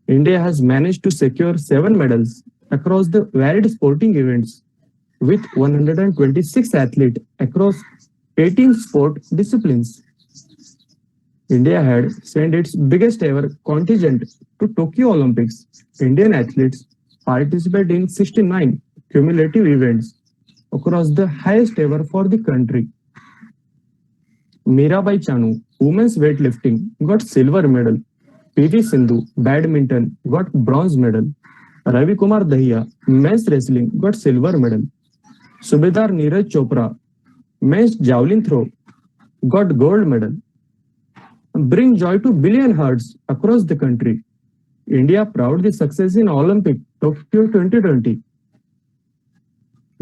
India has managed to secure 7 medals across the varied sporting events with 126 athletes across 18 sport disciplines. India had sent its biggest ever contingent to Tokyo Olympics. Indian athletes participate in 69 cumulative events across the highest ever for the country. Mirabai Chanu, women's weightlifting, got silver medal. PV Sindhu, badminton, got bronze medal. Ravi Kumar Dahiya, men's wrestling, got silver medal. Subedar Neeraj Chopra, men's javelin throw, got gold medal. Bring joy to billion hearts across the country. India proud the success in Olympic Tokyo 2020.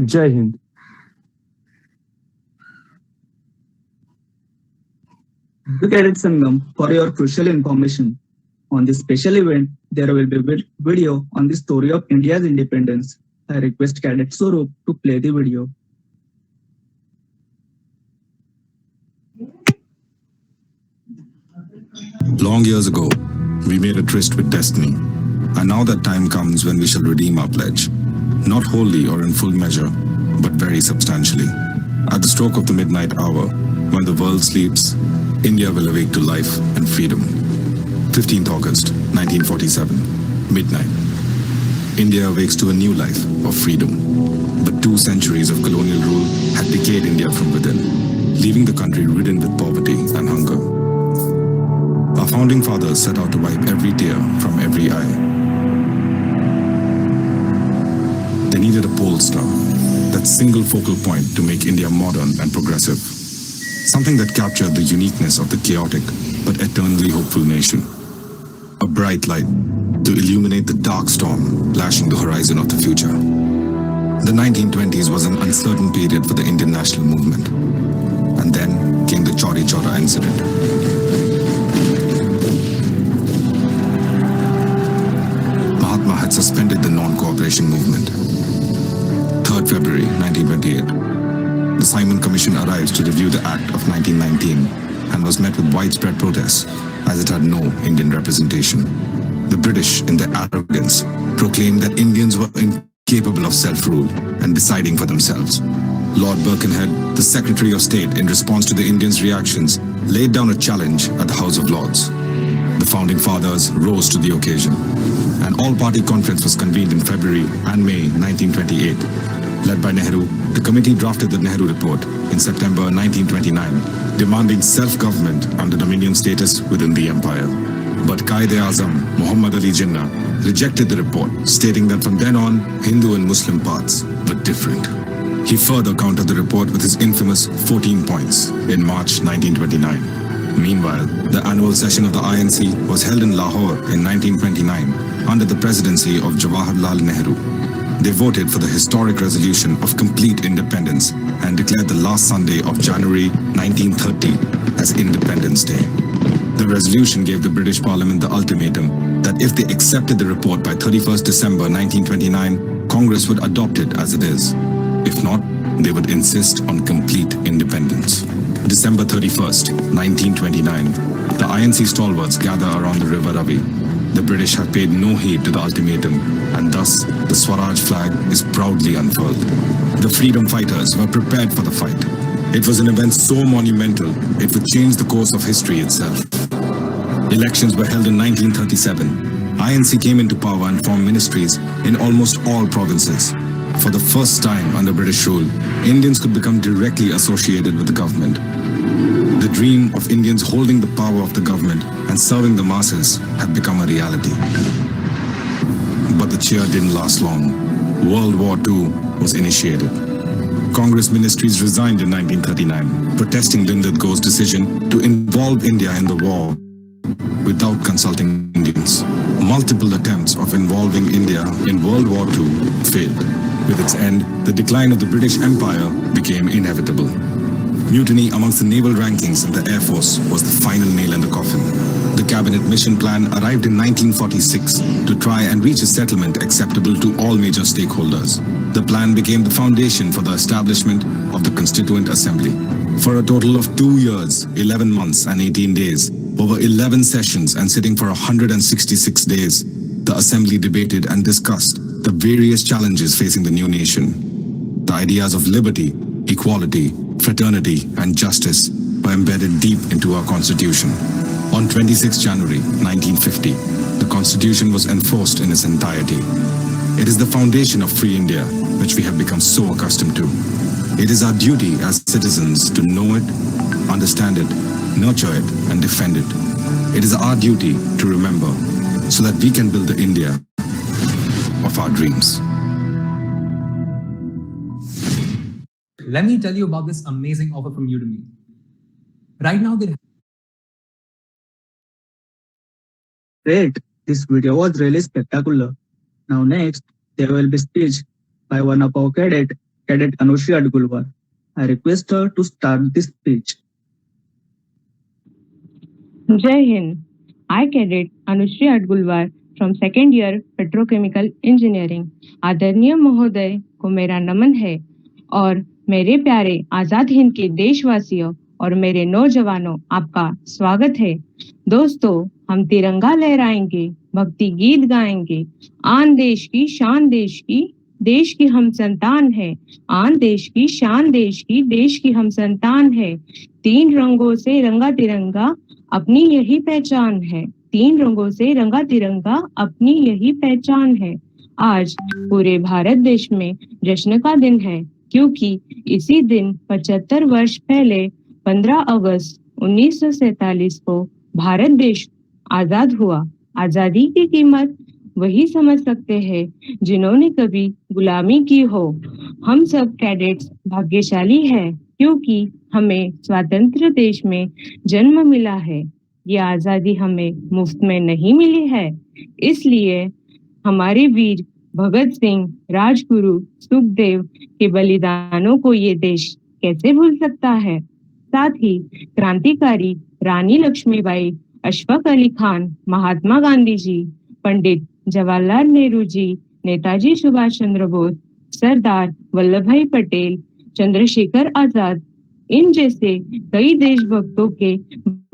Jai Hind. Thank you, Cadet Sangam, for your crucial information. On this special event, there will be a video on the story of India's independence. I request Cadet Swaroop to play the video. Long years ago, we made a tryst with destiny, and now that time comes when we shall redeem our pledge, not wholly or in full measure, but very substantially. At the stroke of the midnight hour, when the world sleeps, India will awake to life and freedom. 15th August, 1947, midnight. India awakes to a new life of freedom. But 2 centuries of colonial rule had decayed India from within, leaving the country ridden with poverty and hunger. Our founding fathers set out to wipe every tear from every eye. They needed a pole star, that single focal point to make India modern and progressive. Something that captured the uniqueness of the chaotic but eternally hopeful nation. A bright light to illuminate the dark storm lashing the horizon of the future. The 1920s was an uncertain period for the Indian national movement. And then came the Chauri Chaura incident. Mahatma had suspended the non-cooperation movement. 3rd February 1928. The Simon Commission arrives to review the Act of 1919 and was met with widespread protests as it had no Indian representation. The British, in their arrogance, proclaimed that Indians were incapable of self-rule and deciding for themselves. Lord Birkenhead, the Secretary of State, in response to the Indians' reactions, laid down a challenge at the House of Lords. The Founding Fathers rose to the occasion. An all-party conference was convened in February and May 1928. Led by Nehru, the committee drafted the Nehru Report in September 1929, demanding self-government under Dominion status within the empire. But Quaid-e-Azam, Muhammad Ali Jinnah, rejected the report, stating that from then on, Hindu and Muslim paths were different. He further countered the report with his infamous 14 points in March 1929. Meanwhile, the annual session of the INC was held in Lahore in 1929 under the presidency of Jawaharlal Nehru. They voted for the historic resolution of complete independence and declared the last Sunday of January 1930 as Independence Day. The resolution gave the British Parliament the ultimatum that if they accepted the report by 31st December 1929, Congress would adopt it as it is. If not, they would insist on complete independence. December 31st, 1929, the INC stalwarts gather around the River Ravi. The British have paid no heed to the ultimatum, and thus the Swaraj flag is proudly unfurled. The freedom fighters were prepared for the fight. It was an event so monumental, it would change the course of history itself. Elections were held in 1937. INC came into power and formed ministries in almost all provinces. For the first time under British rule, Indians could become directly associated with the government. The dream of Indians holding the power of the government and serving the masses had become a reality. But the cheer didn't last long. World War II was initiated. Congress ministries resigned in 1939, protesting Lindadgo's decision to involve India in the war without consulting Indians. Multiple attempts of involving India in World War II failed. With its end, the decline of the British Empire became inevitable. Mutiny amongst the naval rankings in the Air Force was the final nail in the coffin. The cabinet mission plan arrived in 1946 to try and reach a settlement acceptable to all major stakeholders. The plan became the foundation for the establishment of the Constituent Assembly. For a total of 2 years, 11 months and 18 days, over 11 sessions and sitting for 166 days, the Assembly debated and discussed the various challenges facing the new nation. The ideas of liberty, equality, fraternity, and justice were embedded deep into our Constitution. On 26 January 1950, the Constitution was enforced in its entirety. It is the foundation of free India, which we have become so accustomed to. It is our duty as citizens to know it, understand it, nurture it, and defend it. It is our duty to remember, so that we can build the India of our dreams. Let me tell you about this amazing offer from Udemy. Right now, they Great, this video was really spectacular. Now next, there will be speech by one of our Cadet Anushri Adgulwar. I request her to start this speech. Jai Hind. I, Cadet Anushri Adgulwar, from second year petrochemical engineering. आदरणीय महोदय को मेरा नमन है और मेरे प्यारे आजाद हिंद के देशवासियों और मेरे नौजवानों, आपका स्वागत है। दोस्तों, हम तिरंगा लहराएंगे, भक्ति गीत गाएंगे। आन देश की शान देश की हम संतान है। आन देश की शान देश की हम संतान है। तीन रंगों से रंगा तिरंगा अपनी यही पहचान है। तीन रंगों से रंगा तिरंगा अपनी यही पहचान है। आज पूरे भारत देश में जश्न का दिन है, क्योंकि इसी दिन 75 वर्ष पहले 15 अगस्त 1947 को भारत देश आजाद हुआ। आजादी की कीमत वही समझ सकते हैं जिन्होंने कभी गुलामी की हो। हम सब कैडेट्स भाग्यशाली हैं, क्योंकि हमें स्वतंत्र देश में जन्म मिला है। ये आजादी हमें मुफ्त में नहीं मिली है। इसलिए हमारे वीर भगत सिंह, राजगुरु, सुखदेव के बलिदानों को ये देश कैसे भूल सकता है। साथ ही क्रांतिकारी रानी लक्ष्मीबाई, अशफाक अली खान, महात्मा गांधी जी, पंडित जवाहरलाल नेहरू जी, नेताजी सुभाष चंद्र बोस, सरदार वल्लभ भाई पटेल, चंद्रशेखर आजाद, इन जैसे कई देशभक्तों के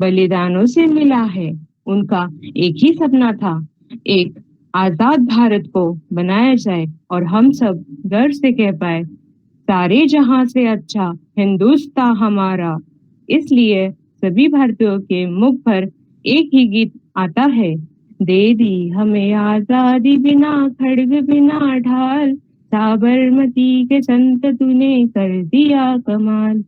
बलिदानों से मिला है। उनका एक ही सपना था, एक आजाद भारत को बनाया जाए और हम सब गर्व से कह पाए, सारे जहां से अच्छा हिंदुस्तान हमारा। इसलिए सभी भारतीयों के मुख पर एक ही गीत आता है, दे दी हमें आजादी बिना खड़ग बिना ढाल, साबरमती के संत तूने कर दिया कमाल।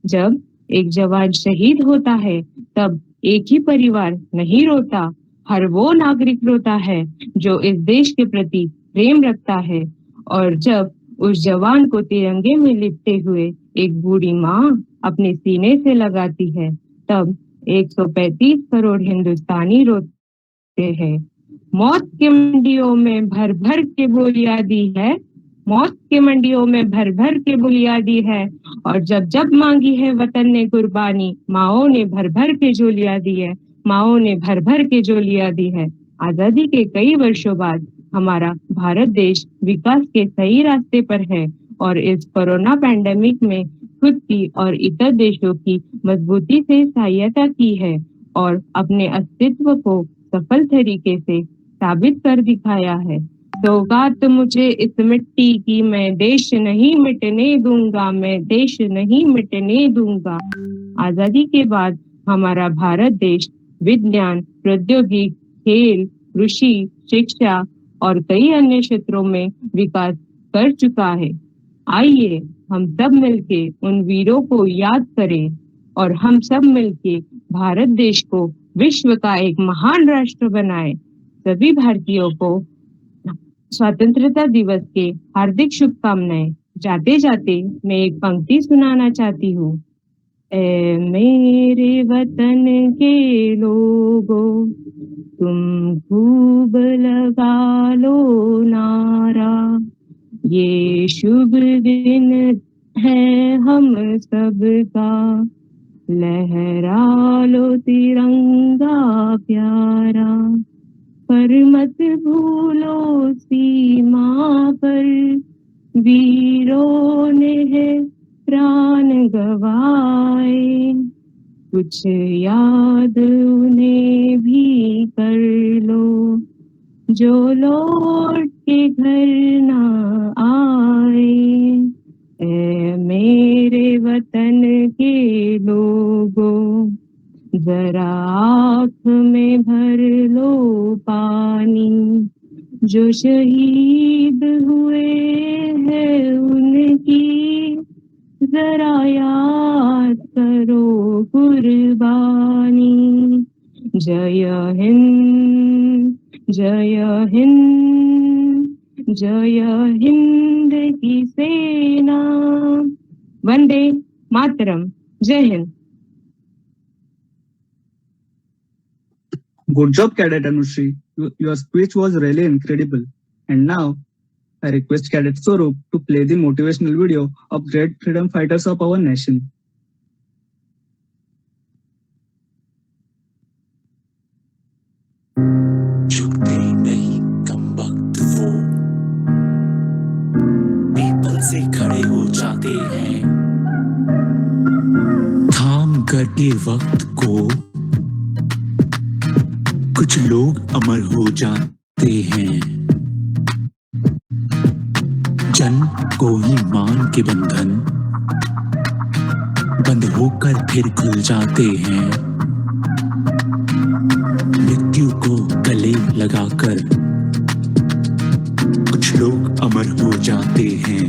जब एक जवान शहीद होता है, तब एक ही परिवार नहीं रोता, हर वो नागरिक रोता है जो इस देश के प्रति प्रेम रखता है। और जब उस जवान को तिरंगे में लिपटे हुए एक बूढ़ी माँ अपने सीने से लगाती है, तब 135 करोड़ हिंदुस्तानी रोते हैं। मौत के मंडियों में भर भर के बोलियां दी है, मौत के मंडियों में भर भर के बोलियां दी है। और जब जब मांगी है वतन ने कुर्बानी, माओ ने भर भर के झोलियां दी है, माओ ने भर भर के झोलियां दी है। आजादी के कई वर्षों बाद हमारा भारत देश विकास के सही रास्ते पर है और इस कोरोना पैंडेमिक में खुद की और इतर देशों की मजबूती से सहायता की है और अपने अस्तित्व को सफल तरीके से साबित कर दिखाया है। सौगात मुझे इस मिट्टी की, मैं देश नहीं मिटने दूंगा, मैं देश नहीं मिटने दूंगा। आजादी के बाद हमारा भारत देश विज्ञान, प्रौद्योगिकी, खेल, कृषि, शिक्षा और कई अन्य क्षेत्रों में विकास कर चुका है। आइए हम सब मिलके उन वीरों को याद करें और हम सब मिलके भारत देश को विश्व का एक महान राष्ट्र बनाएं। सभी भारतीयों को स्वतंत्रता दिवस के हार्दिक शुभकामनाएं। जाते जाते मैं एक पंक्ति सुनाना चाहती हूँ। ऐ मेरे वतन के लोगों, तुम खूब लगा लो नारा, ये शुभ दिन है हम सबका, लहरा लो तिरंगा प्यारा। पर मत भूलो सीमा पर वीरों ने है प्राण गवाए, कुछ याद उन्हें भी कर लो जो लौट के घर ना आए। ऐ मेरे वतन के लोगों, जरा आँख में भर लो पानी, जो शहीद हुए हैं उनकी जरा याद करो कुर्बानी। जय हिंद, जय हिंद, जय हिंद की सेना। वंदे मातरम। जय Hind. Good job, Cadet Anushri. Your speech was really incredible. And now, I request Cadet Swaroop to play the motivational video of great freedom fighters of our nation. झुकती से खड़े हो जाते हैं, थाम करके वक्त को कुछ लोग अमर हो जाते हैं। जन को ही मान के बंधन बंद होकर फिर खुल जाते हैं। मृत्यु को गले लगाकर कुछ लोग अमर हो जाते हैं।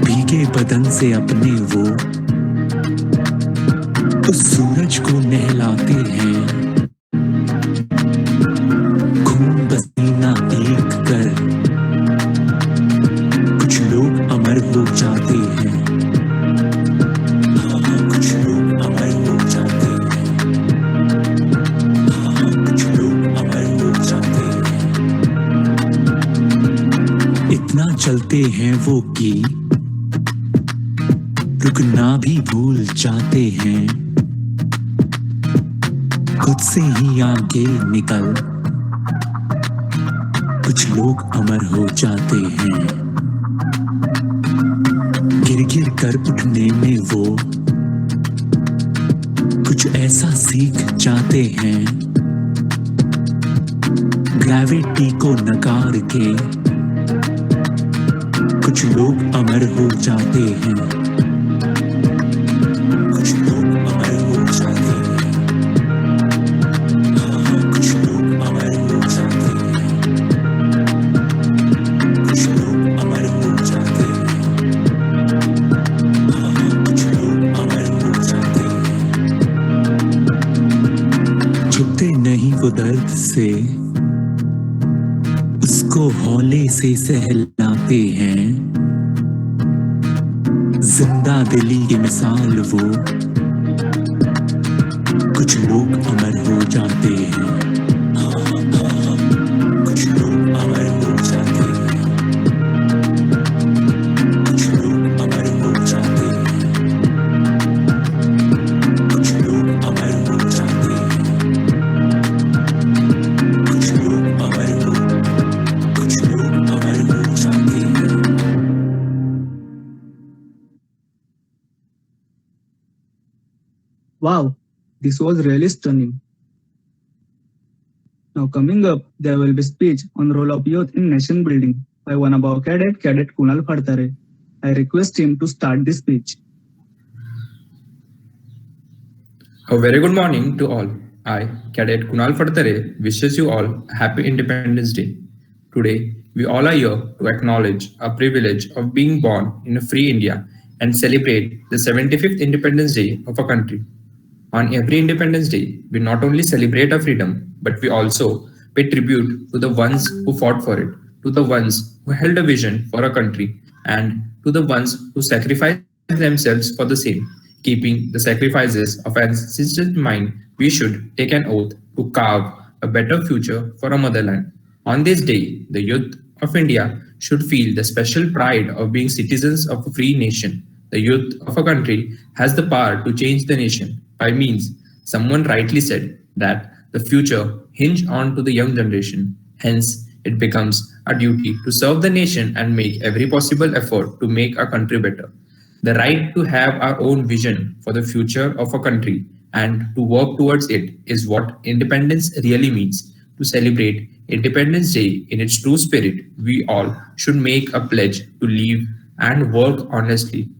भीगे बदन से अपने वो उस सूरज को नहलाते हैं। खून पसीना एक कर कुछ लोग अमर हो जाते हैं। कुछ लोग अमर हो जाते हैं। कुछ लोग अमर हो जाते हैं। इतना चलते हैं वो कि रुकना भी भूल जाते हैं। खुद से ही आगे निकल कुछ लोग अमर हो जाते हैं। गिर गिर कर उठने में वो कुछ ऐसा सीख जाते हैं। ग्रेविटी को नकार के कुछ लोग अमर हो जाते हैं। कुछ लोग अमर हो जाते हैं। कुछ लोग अमर हो जाते हैं। कुछ लोग अमर हो जाते हैं। कुछ लोग अमर हो जाते हैं। छुपते नहीं वो दर्द से, उसको हौले से सहलाते हैं। जिंदा दिली की मिसाल वो कुछ लोग अमर हो जाते हैं। कुछ लोग अमर हो जाते हैं। कुछ लोग अमर हो जाते हैं। कुछ लोग अमर हो जाते हैं। कुछ लोग अमर हो जाते हैं। Wow, this was really stunning. Now coming up, there will be speech on role of youth in nation building by one of our Cadet Kunal Phadtare. I request him to start the speech. A very good morning to all. I, Cadet Kunal Phadtare, wishes you all a happy Independence Day. Today, we all are here to acknowledge our privilege of being born in a free India and celebrate the 75th Independence Day of our country. On every Independence Day, we not only celebrate our freedom, but we also pay tribute to the ones who fought for it, to the ones who held a vision for our country, and to the ones who sacrificed themselves for the same. Keeping the sacrifices of ancestors in mind, we should take an oath to carve a better future for our motherland. On this day, the youth of India should feel the special pride of being citizens of a free nation. The youth of a country has the power to change the nation. By means, someone rightly said that the future hinges on to the young generation. Hence, it becomes our duty to serve the nation and make every possible effort to make our country better. The right to have our own vision for the future of our country and to work towards it is what independence really means. To celebrate Independence Day in its true spirit, we all should make a pledge to live and work honestly.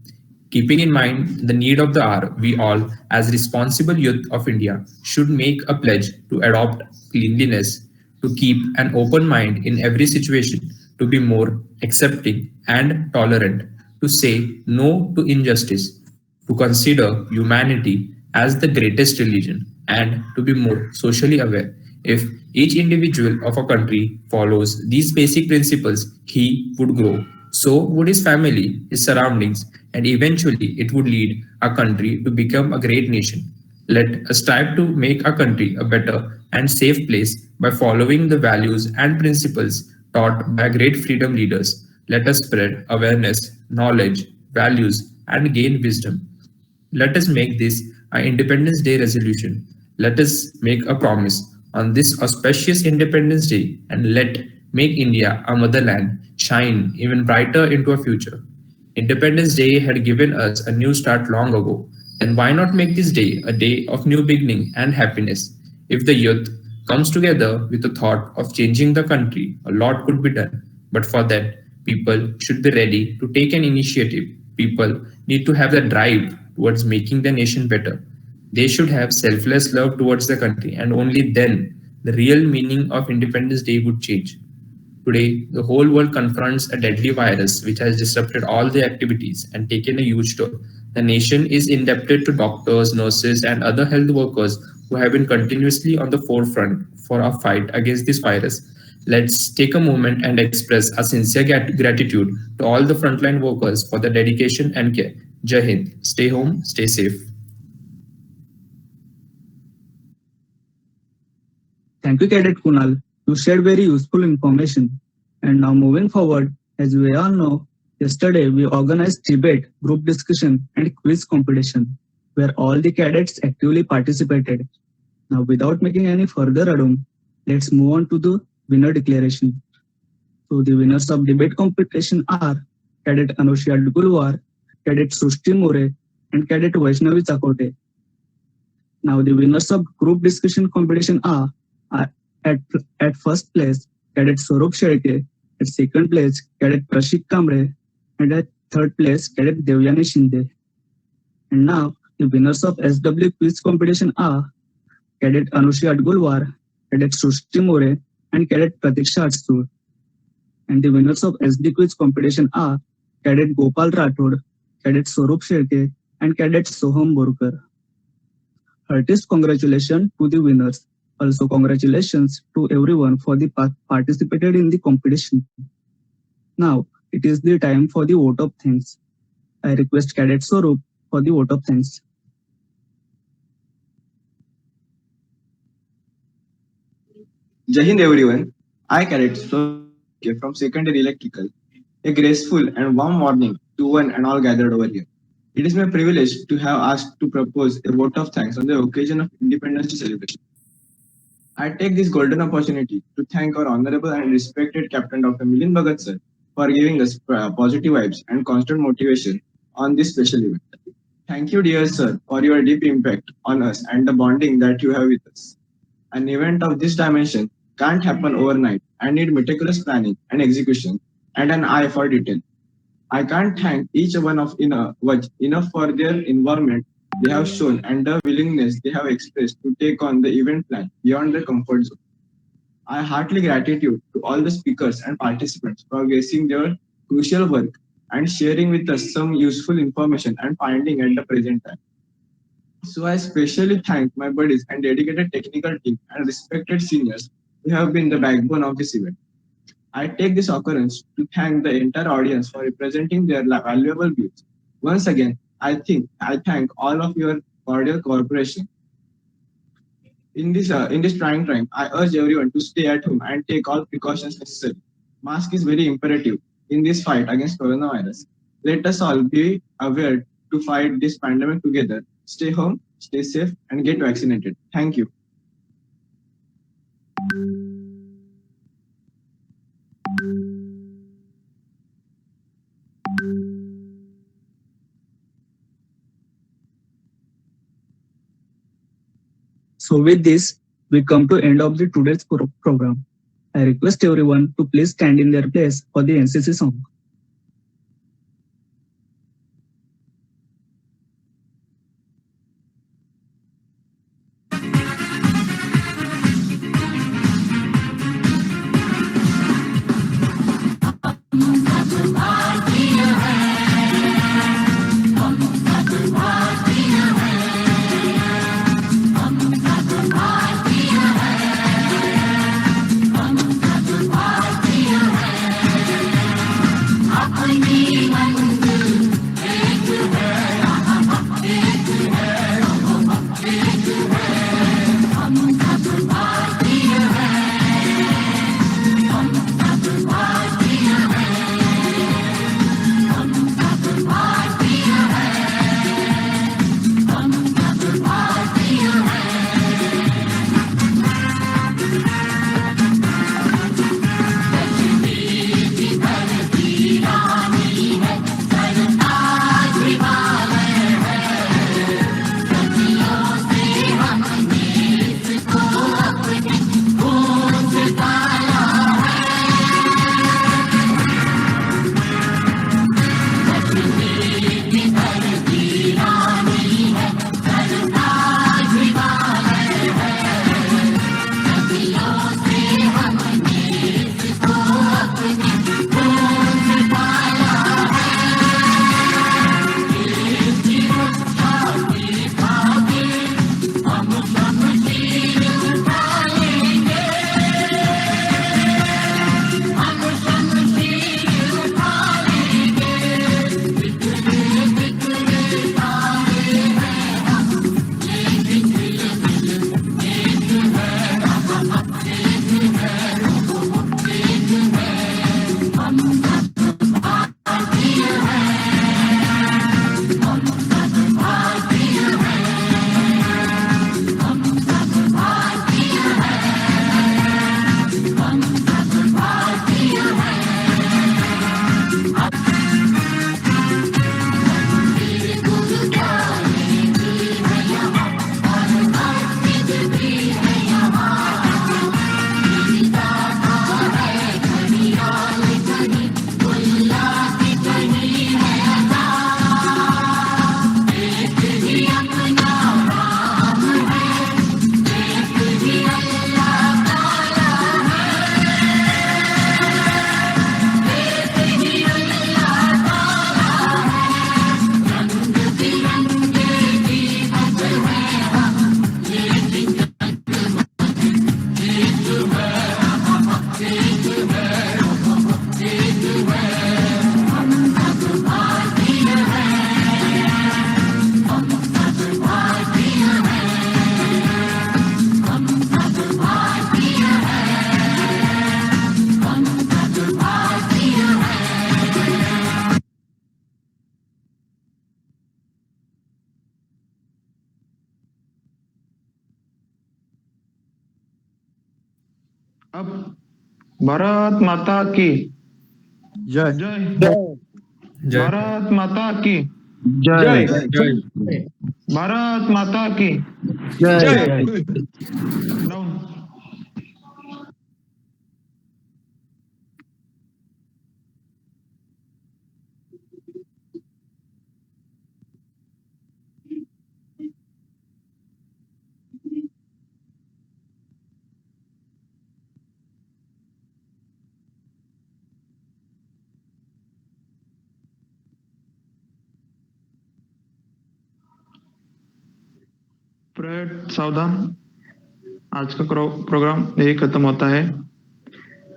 Keeping in mind the need of the hour, we all, as responsible youth of India, should make a pledge to adopt cleanliness, to keep an open mind in every situation, to be more accepting and tolerant, to say no to injustice, to consider humanity as the greatest religion, and to be more socially aware. If each individual of a country follows these basic principles, he would grow. So would his family, his surroundings, and eventually it would lead our country to become a great nation. Let us strive to make our country a better and safe place by following the values and principles taught by great freedom leaders. Let us spread awareness, knowledge, values, and gain wisdom. Let us make this our Independence Day resolution. Let us make a promise on this auspicious Independence Day and let make India, our motherland, shine even brighter into a future. Independence Day had given us a new start long ago. Then why not make this day a day of new beginning and happiness? If the youth comes together with the thought of changing the country, a lot could be done. But for that, people should be ready to take an initiative. People need to have the drive towards making the nation better. They should have selfless love towards the country, and only then the real meaning of Independence Day would change. Today, the whole world confronts a deadly virus which has disrupted all their activities and taken a huge toll. The nation is indebted to doctors, nurses, and other health workers who have been continuously on the forefront for our fight against this virus. Let's take a moment and express our sincere gratitude to all the frontline workers for their dedication and care. Jai Hind. Stay home, stay safe. Thank you, Cadet Kunal. You shared very useful information. And now moving forward, as we all know, yesterday we organized debate, group discussion, and quiz competition, where all the cadets actively participated. Now, without making any further ado, let's move on to the winner declaration. So the winners of debate competition are Cadet Anushya Dugulwar, Cadet Srushti More, and Cadet Vaishnavi Chakote. Now the winners of group discussion competition are at first place Cadet Saurabh Shelke, at second place Cadet Prashik Kamre, and at third place Cadet Devyani Shinde. And now the winners of SW quiz competition are Cadet Anushya Dugulwar, Cadet Srushti More, and Cadet Pratiksha Atsur. And the winners of SD quiz competition are Cadet Gopal Rathod, Cadet Saurabh Shelke, and Cadet Soham Borkar. Heartiest congratulations to the winners. Also congratulations to everyone for the participated in the competition. Now it is the time for the vote of thanks. I request Cadet Saurabh for the vote of thanks. Jai Hind everyone. I Cadet Saurabh from Second Year Electrical. A graceful and warm morning to one and all gathered over here. It is my privilege to have asked to propose a vote of thanks on the occasion of Independence Day celebration. I take this golden opportunity to thank our honorable and respected Captain Dr. Milind Bhagat sir for giving us positive vibes and constant motivation on this special event. Thank you, dear sir, for your deep impact on us and the bonding that you have with us. An event of this dimension can't happen overnight and need meticulous planning and execution and an eye for detail. I can't thank each one of enough for their involvement they have shown and the willingness they have expressed to take on the event plan beyond their comfort zone. I heartily gratitude to all the speakers and participants for gracing their crucial work and sharing with us some useful information and finding at the present time. So I especially thank my buddies and dedicated technical team and respected seniors who have been the backbone of this event. I take this occurrence to thank the entire audience for representing their valuable views. Once again, I thank all of your cordial cooperation. In this trying time, I urge everyone to stay at home and take all precautions necessary. Mask is very imperative in this fight against coronavirus. Let us all be aware to fight this pandemic together. Stay home, stay safe, and get vaccinated. Thank you. So with this, we come to end of the today's program. I request everyone to please stand in their place for the NCC song. अब भारत माता की जय जय। जय भारत माता की जय भारत माता की जय डाउन। परेड सावधान। आज का प्रोग्राम यही खत्म होता है।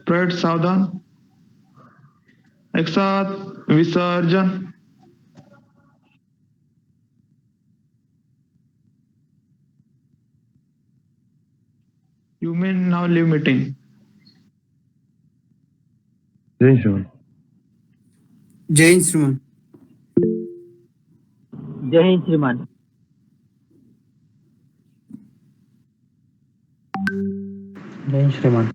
परेड सावधान। एक साथ विसर्जन। You may now leave meeting. जय श्रीमान। जय हिंद श्रीमान. जय हिंद श्रीमान. जय हिंद श्रीमान.